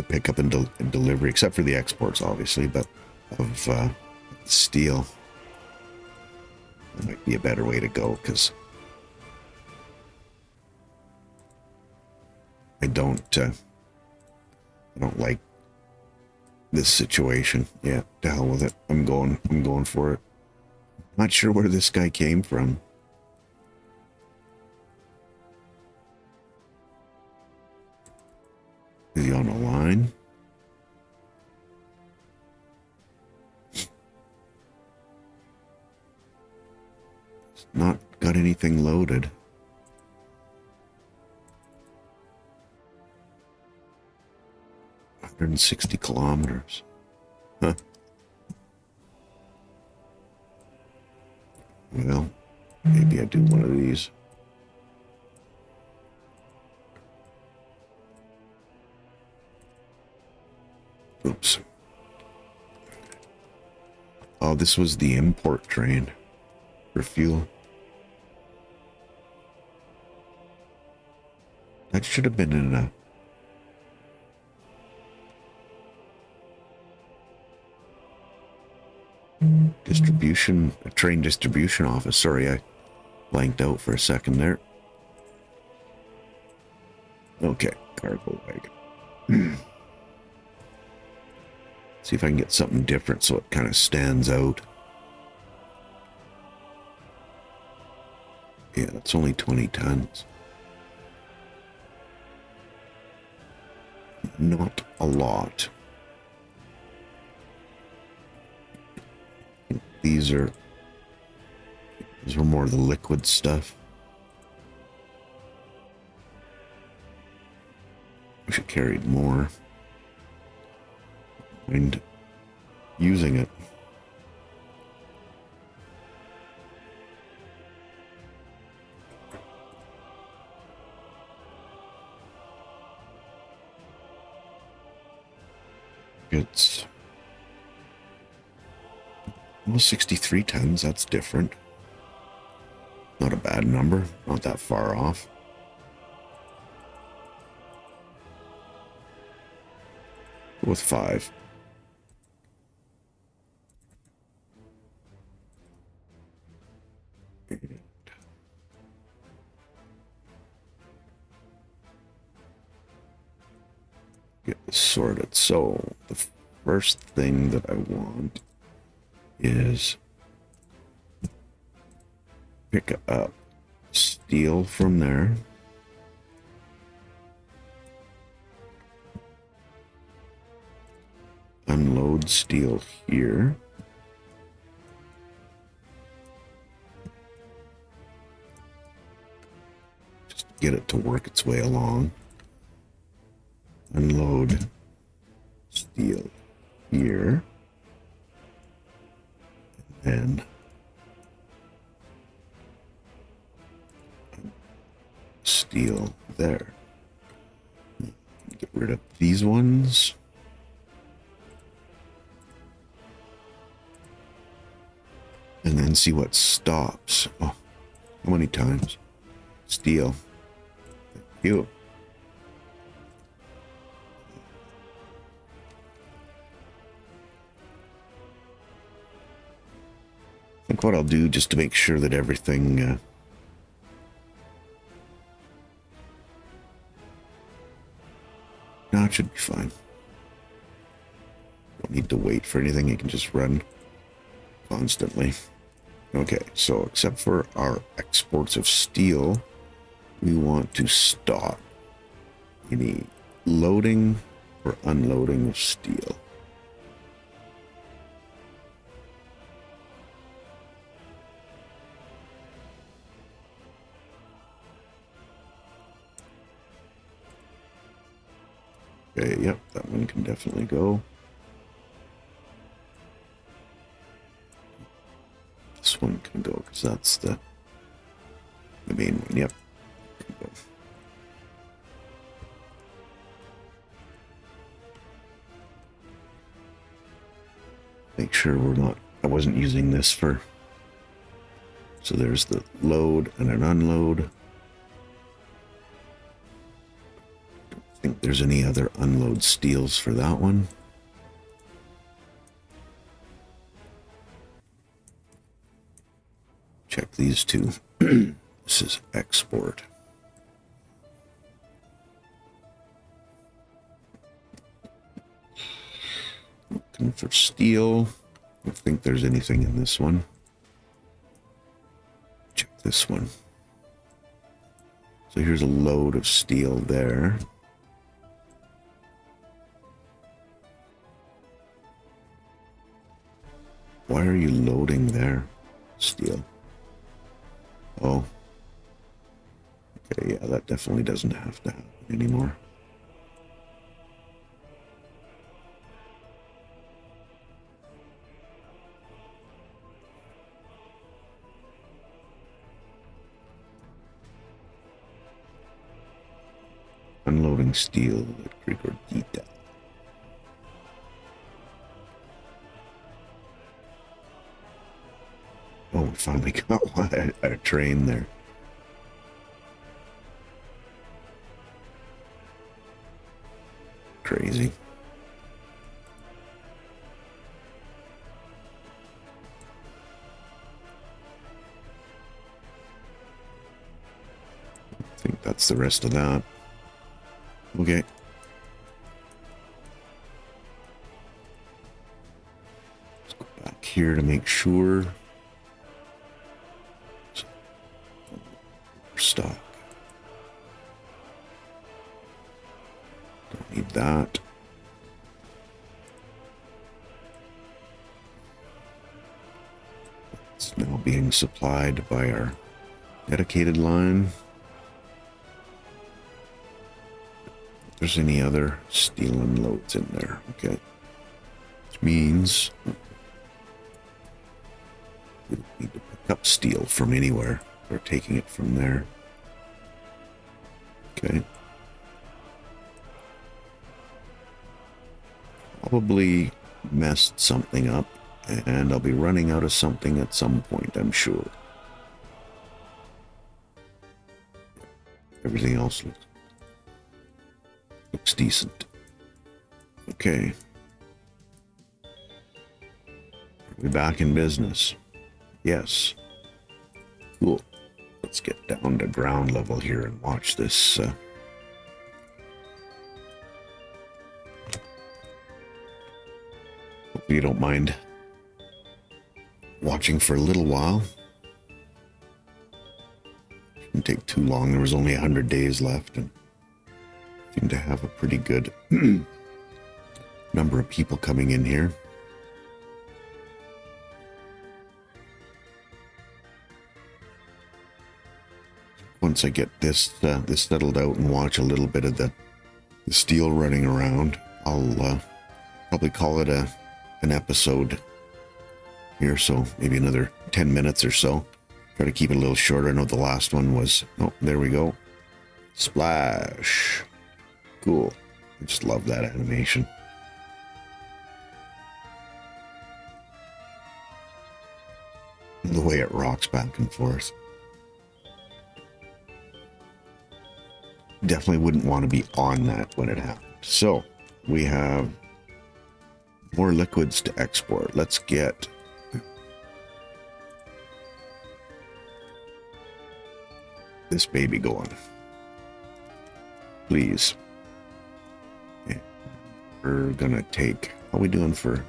pickup and delivery, except for the exports, obviously, but of steel. That might be a better way to go, because I don't like this situation. Yeah, to hell with it. I'm going for it. Not sure where this guy came from. Is he on a line? Not got anything loaded. $160 kilometers. Huh. Well, maybe I do one of these. Oops. Oh, this was the import train for fuel. That should have been in a train distribution office. Sorry, I blanked out for a second there. Okay, cargo wagon. See if I can get something different so it kind of stands out. Yeah, that's only 20 tons. Not a lot. These are more of the liquid stuff. We should carry more. And using it. It's almost 63 tons. That's different. Not a bad number. Not that far off. With 5. Get this sorted. So the first thing that I want is pick up steel from there. Unload steel here. Just get it to work its way along. Unload steel here. And steel there. Get rid of these ones. And then see what stops. Oh, how many times? Steel. Thank you. I think what I'll do, just to make sure that everything no, it should be fine. Don't need to wait for anything. You can just run constantly. Okay, so except for our exports of steel, we want to stop any loading for unloading of steel. Okay, yep, that one can definitely go. This one can go because that's the main one. Yep. Can go. Make sure we're not, I wasn't using this for, so there's the load and an unload. Don't think there's any other unload steels for that one. Check these two. This is export. Looking for steel. I don't think there's anything in this one. Check this one. So here's a load of steel there. Why are you loading there? Steel. Oh. Okay, yeah, that definitely doesn't have to happen anymore. Unloading steel at Creek or detail. Oh, we finally got one, a train there. Crazy. I think that's the rest of that. Okay. Let's go back here to make sure. Stock. Don't need that. It's now being supplied by our dedicated line. If there's any other steel unloads in there, okay. Which means we don't need to pick up steel from anywhere. We're taking it from there. Okay. Probably messed something up, and I'll be running out of something at some point, I'm sure. Everything else looks decent. Okay. Are we back in business? Yes. Cool. Let's get down to ground level here and watch this. Hope you don't mind watching for a little while. Shouldn't take too long. There was only 100 days left, and seemed to have a pretty good number of people coming in here. Once I get this settled out and watch a little bit of the steel running around, I'll probably call it an episode here, so maybe another 10 minutes or so. Try to keep it a little shorter. I know the last one was, oh, there we go. Splash. Cool. I just love that animation. And the way it rocks back and forth. Definitely wouldn't want to be on that when it happened. So we have more liquids to export. Let's get this baby going, please. Okay. We're gonna take, how are we doing for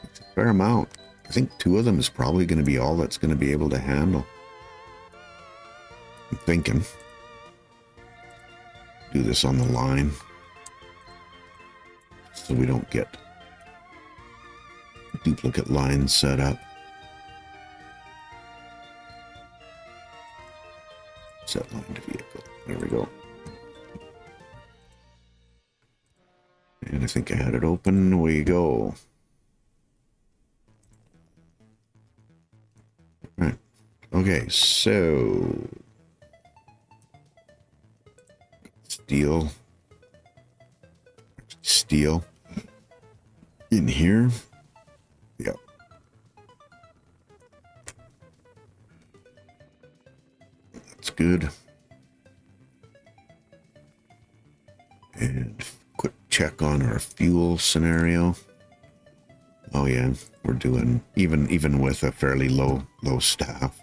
it's a fair amount? I think 2 of them is probably going to be all that's going to be able to handle. I'm thinking. Do this on the line. so we don't get duplicate lines set up. Set line to vehicle. There we go. And I think I had it open. Away you go. Right. Okay, so steel in here. Yep. That's good. And quick check on our fuel scenario. Oh yeah, we're doing even with a fairly low staff.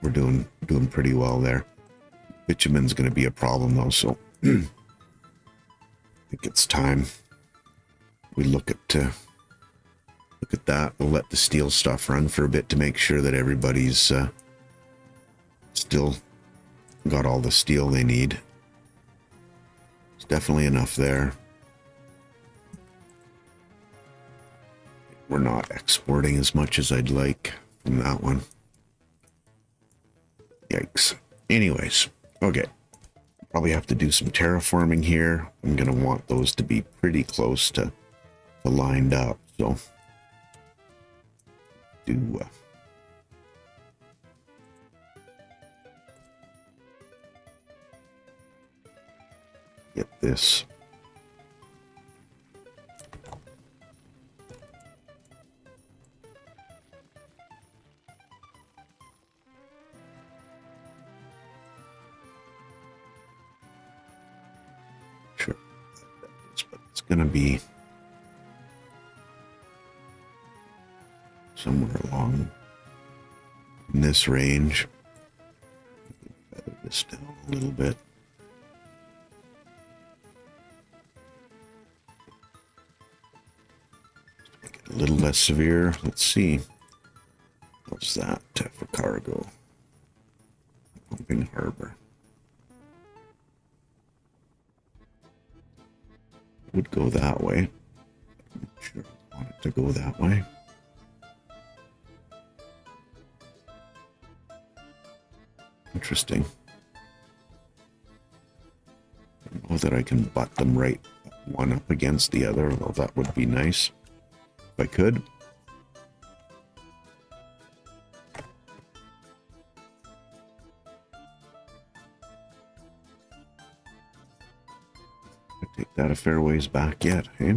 We're doing pretty well there. Bitumen's going to be a problem though, so I think it's time we look at that. We'll let the steel stuff run for a bit to make sure that everybody's still got all the steel they need. There's definitely enough there. We're not exporting as much as I'd like from that one. Yikes. Anyways, okay. Probably have to do some terraforming here. I'm going to want those to be pretty close to lined up, so do get this. Sure, but it's gonna be somewhere along in this range. Feather this down a little bit. A little less severe. Let's see. What's that for cargo? Pumping harbor. Would go that way. I'm not sure I want it to go that way. Interesting. I don't know that I can butt them right one up against the other, although that would be nice. If I could. I take that a fair ways back yet, eh?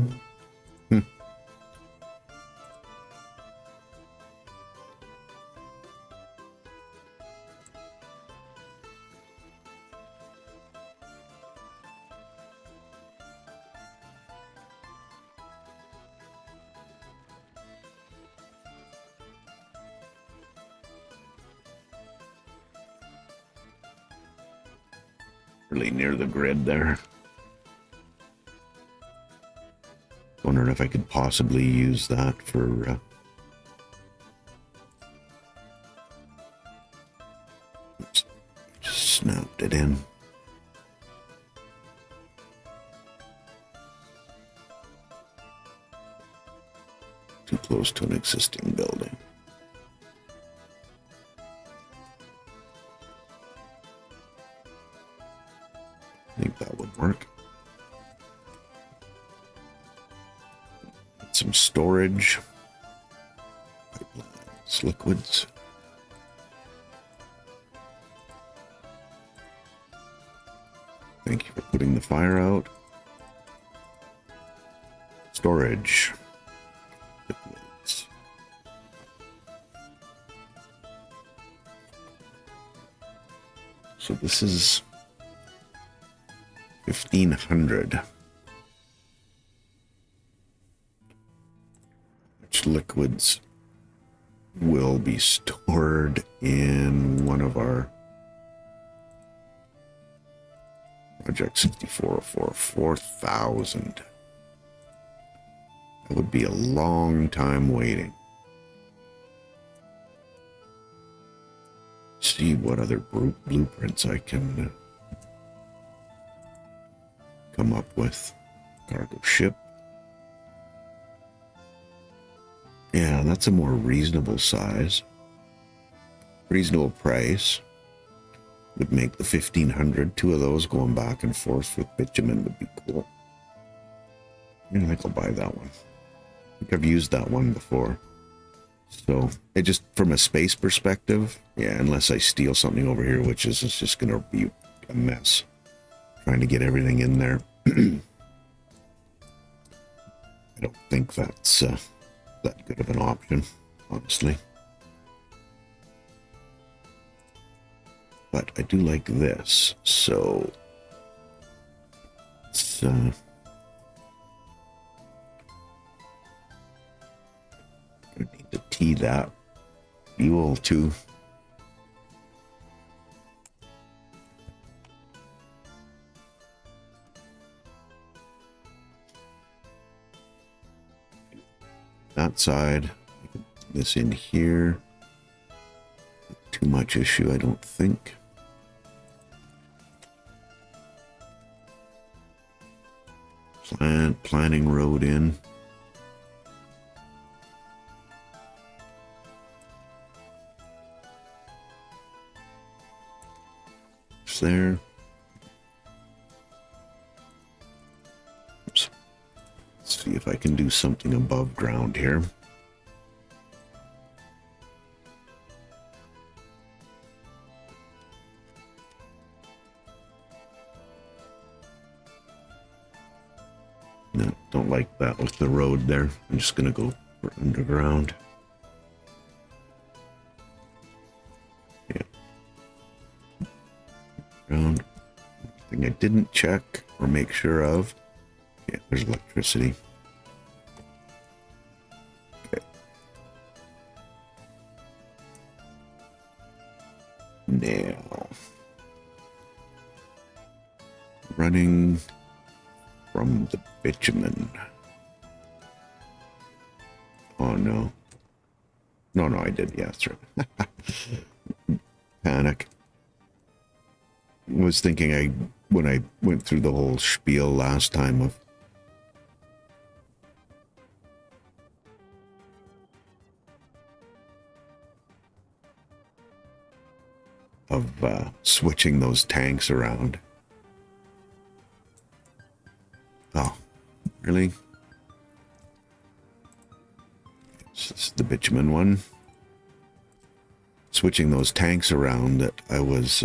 Really near the grid there. Wondering if I could possibly use that for oops, just snapped it in. Too close to an existing building. I think that would work. Get some storage. Pipelines, liquids. Thank you for putting the fire out. Storage. Liquids. So this is 1,500. Which liquids will be stored in one of our Project 6404, 4,000. That would be a long time waiting. See what other blueprints I can come up with. Cargo ship. Yeah, that's a more reasonable size. Reasonable price. Would make the 1,500. Two of those going back and forth with bitumen would be cool. I think I'll buy that one. I think I've used that one before. So, it just, from a space perspective, yeah, unless I steal something over here, which is it's just going to be a mess. Trying to get everything in there. I don't think that's that good of an option, honestly. But I do like this, so it's I need to tee that fuel too. That side, this in here. Too much issue, I don't think. Planning road in. It's there. Oops. Let's see if I can do something above ground here. No, don't like that with the road there. I'm just going to go for underground. Yeah. Ground. Thing I didn't check or make sure of. Yeah, there's electricity. Okay. Now. Running from the bitumen. Oh no. No, I did. Yeah, that's right. Panic. I was thinking when I went through the whole spiel last time of switching those tanks around. Oh, really? This is the bitumen one. Switching those tanks around that I was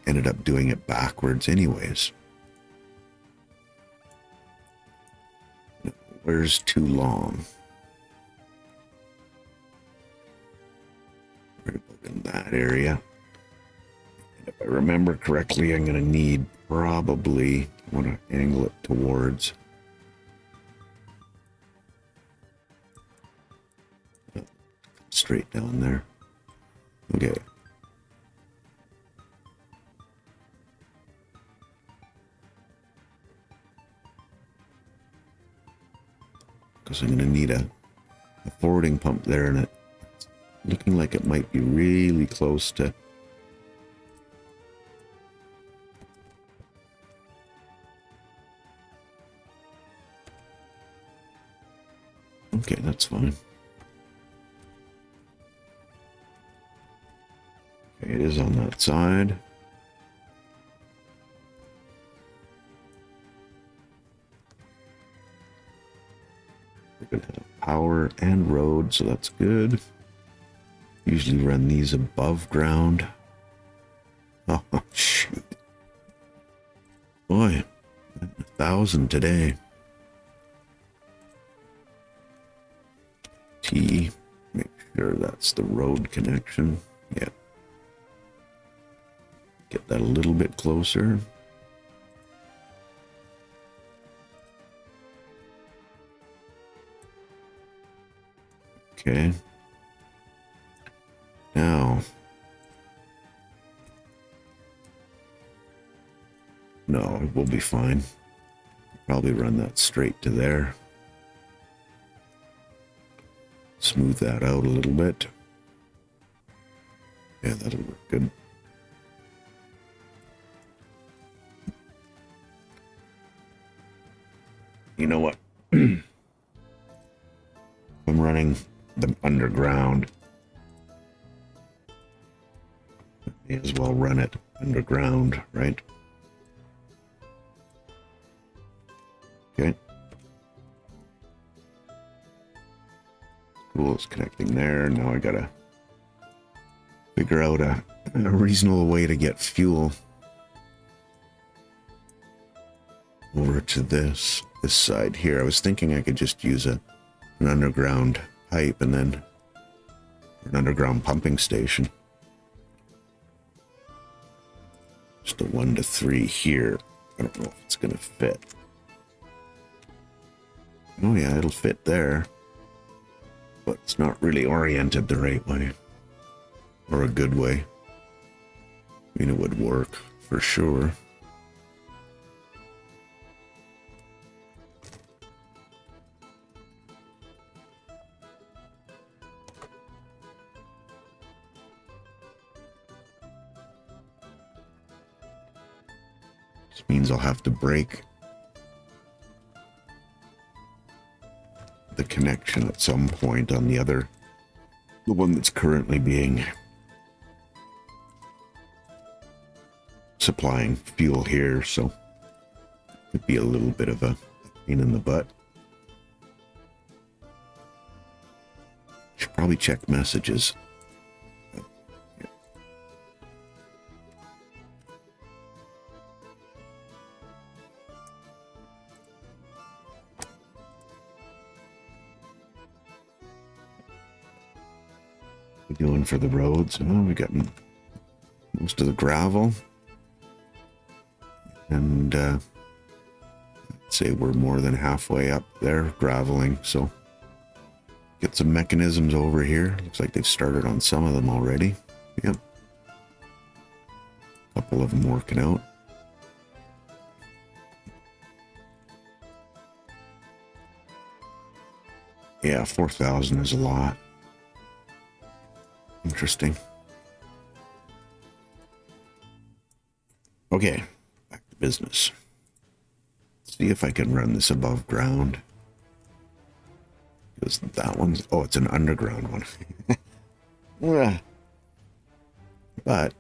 ended up doing it backwards anyways. Where's too long? Right about in that area. And if I remember correctly, I'm going to need probably, I want to angle it towards straight down there. Okay. Because I'm going to need a forwarding pump there, and it's looking like it might be really close to. Okay, that's fine. Okay, it is on that side. We're going to have power and road, so that's good. Usually run these above ground. Oh, shoot. Boy, 1,000 today. T, make sure that's the road connection. Yeah. Get that a little bit closer. Okay. Now. No, we'll be fine. Probably run that straight to there. Smooth that out a little bit. Yeah, that'll work good. You know what? I'm running them underground. May as well run it underground, right? Okay. Cool, it's connecting there. Now I gotta figure out a reasonable way to get fuel over to this side here. I was thinking I could just use an underground pipe and then an underground pumping station. Just a 1 to 3 here. I don't know if it's gonna fit. Oh yeah, it'll fit there. But it's not really oriented the right way. Or a good way. I mean, it would work for sure. This means I'll have to break the connection at some point on the one that's currently being supplying fuel here, so it could be a little bit of a pain in the butt. Should probably check messages. Doing for the roads. Oh, we got most of the gravel, and I'd say we're more than halfway up there graveling. So get some mechanisms over here. Looks like they've started on some of them already. Yep, a couple of them working out. Yeah, 4,000 is a lot. Interesting. Okay, back to business. See if I can run this above ground. Because that one's... Oh, it's an underground one. But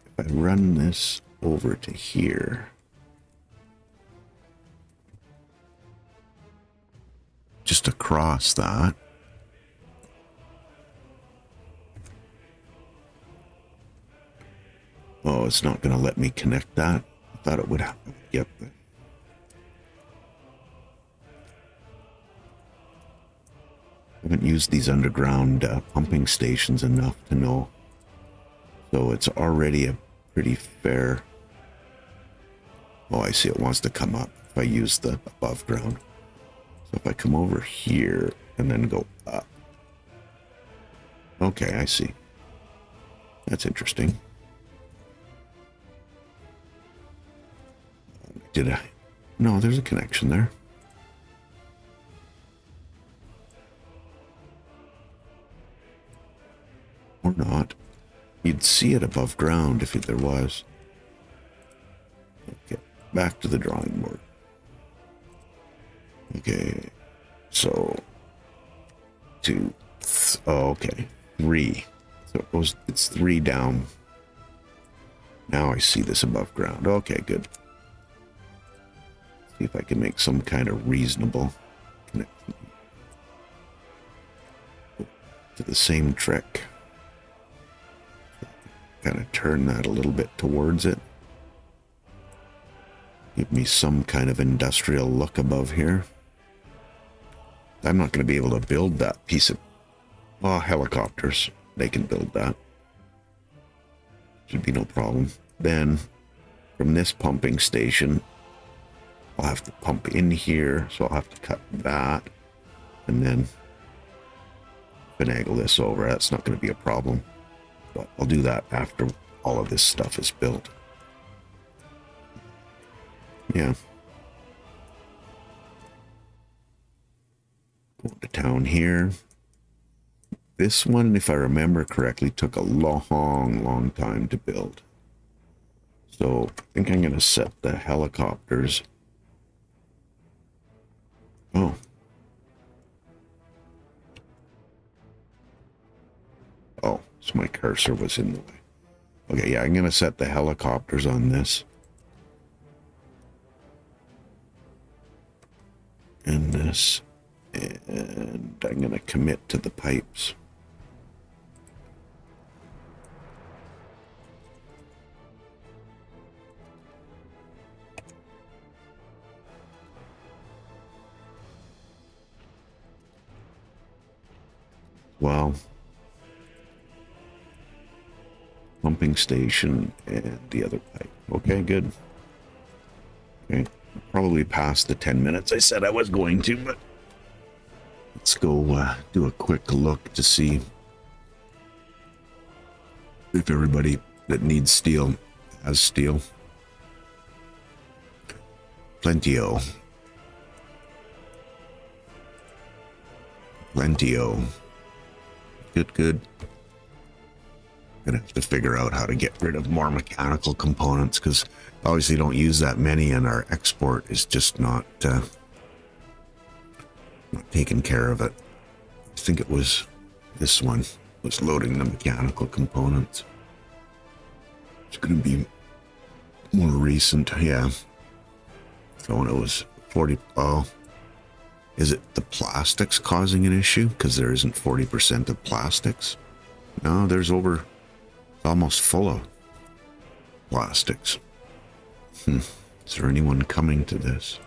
if I run this over to here... just across that... Oh, it's not going to let me connect that. I thought it would happen. Yep. I haven't used these underground pumping stations enough to know. So it's already a pretty fair... Oh, I see. It wants to come up if I use the above ground. So if I come over here and then go up. Okay, I see. That's interesting. Did I? No, there's a connection there. Or not. You'd see it above ground if there was. Okay, back to the drawing board. Okay, so... Oh, okay. 3. So it goes, it's 3 down. Now I see this above ground. Okay, good. See if I can make some kind of reasonable connection to the same trick. Kind of turn that a little bit towards it. Give me some kind of industrial look above here. I'm not going to be able to build that piece of... Oh, helicopters. They can build that. Should be no problem. Then, from this pumping station... I'll have to pump in here, so I'll have to cut that and then finagle this over. That's not going to be a problem, but I'll do that after all of this stuff is built. Yeah. Going to town here. This one, if I remember correctly, took a long time to build. So I think I'm going to set the helicopters. Oh. Oh, so my cursor was in the way. Okay, yeah, I'm going to set the helicopters on this. And this. And I'm going to commit to the pipes. Well, pumping station and the other pipe. Okay, good. Okay, probably past the 10 minutes I said I was going to, but let's go do a quick look to see if everybody that needs steel has steel. Plenty-o. Plenty-o. Good, good. Gonna have to figure out how to get rid of more mechanical components because obviously don't use that many, and our export is just not taking care of it. I think it was this one was loading the mechanical components. It's gonna be more recent, yeah. So when it was 40, oh, is it the plastics causing an issue? Because there isn't 40% of plastics. No, there's over, almost full of plastics. Is there anyone coming to this?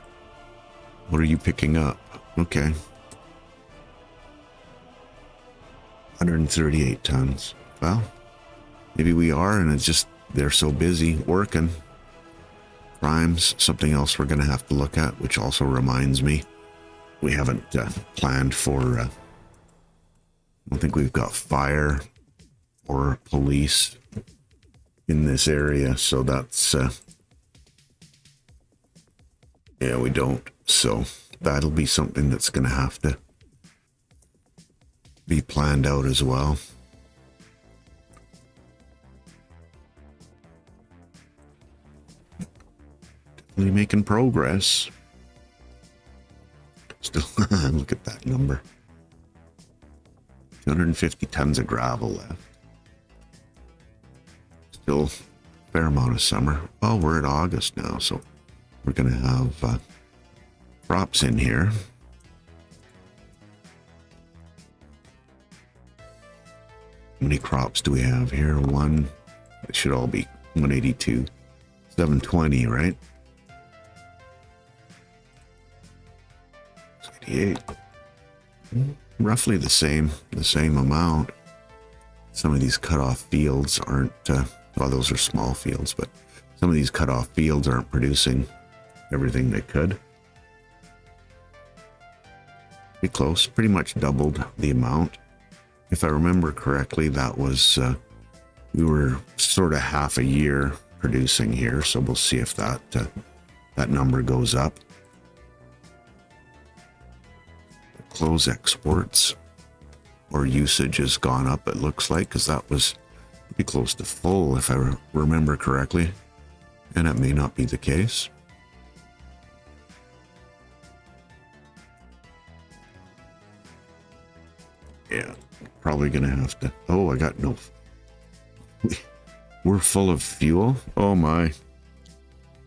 What are you picking up? Okay. 138 tons. Well, maybe we are, and it's just they're so busy working. Crimes, something else we're going to have to look at, which also reminds me, we haven't planned for, I don't think we've got fire or police in this area, so that's, yeah, we don't. So that'll be something that's going to have to be planned out as well. Definitely making progress. Still, look at that number. 250 tons of gravel left. Still a fair amount of summer. Well, we're at August now, so we're going to have crops in here. How many crops do we have here? One. It should all be 182. 720, right? 88. Roughly the same amount. Some of these cut-off fields aren't, well, those are small fields, but some of these cut-off fields aren't producing everything they could. Pretty close, pretty much doubled the amount. If I remember correctly, that was, we were sort of half a year producing here, so we'll see if that, that number goes up. Close exports or usage has gone up, it looks like, because that was pretty close to full, if I remember correctly, and it may not be the case. Yeah, probably gonna have to. Oh, I got no. We're full of fuel. Oh my.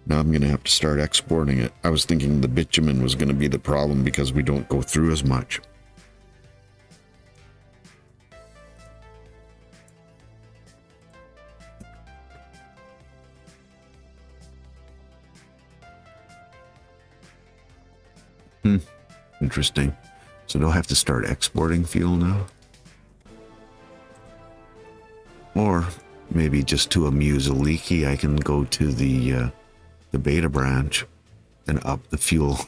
Now I'm going to have to start exporting it. I was thinking the bitumen was going to be the problem because we don't go through as much. Interesting. So do I have to start exporting fuel now? Or maybe just to amuse a leaky, I can go to the beta branch and up the fuel.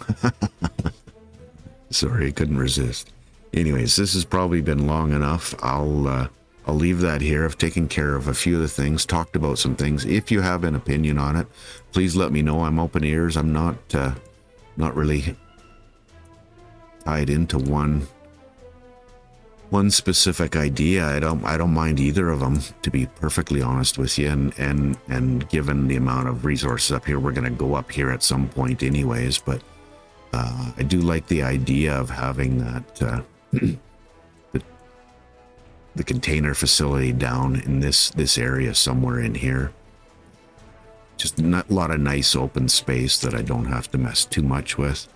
Sorry, I couldn't resist. Anyways, this has probably been long enough. I'll leave that here. I've taken care of a few of the things, talked about some things. If you have an opinion on it, please let me know. I'm open ears. I'm not really tied into one one specific idea. I don't mind either of them, to be perfectly honest with you. And given the amount of resources up here, we're going to go up here at some point anyways. But I do like the idea of having that the container facility down in this area somewhere in here. Just not a lot of nice open space that I don't have to mess too much with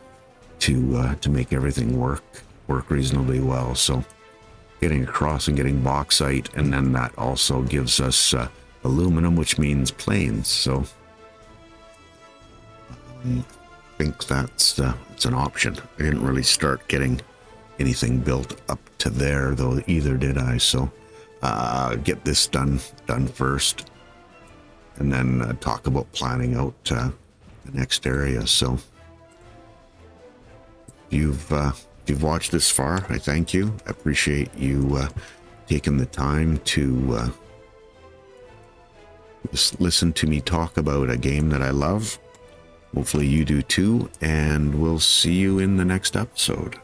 to make everything work reasonably well. So getting across and getting bauxite, and then that also gives us aluminum, which means planes. So I think that's an option. I didn't really start getting anything built up to there, though, either did I. So get this done first, and then talk about planning out the next area. So if you've watched this far, I thank you. I appreciate you taking the time to just listen to me talk about a game that I love. Hopefully you do too, and we'll see you in the next episode.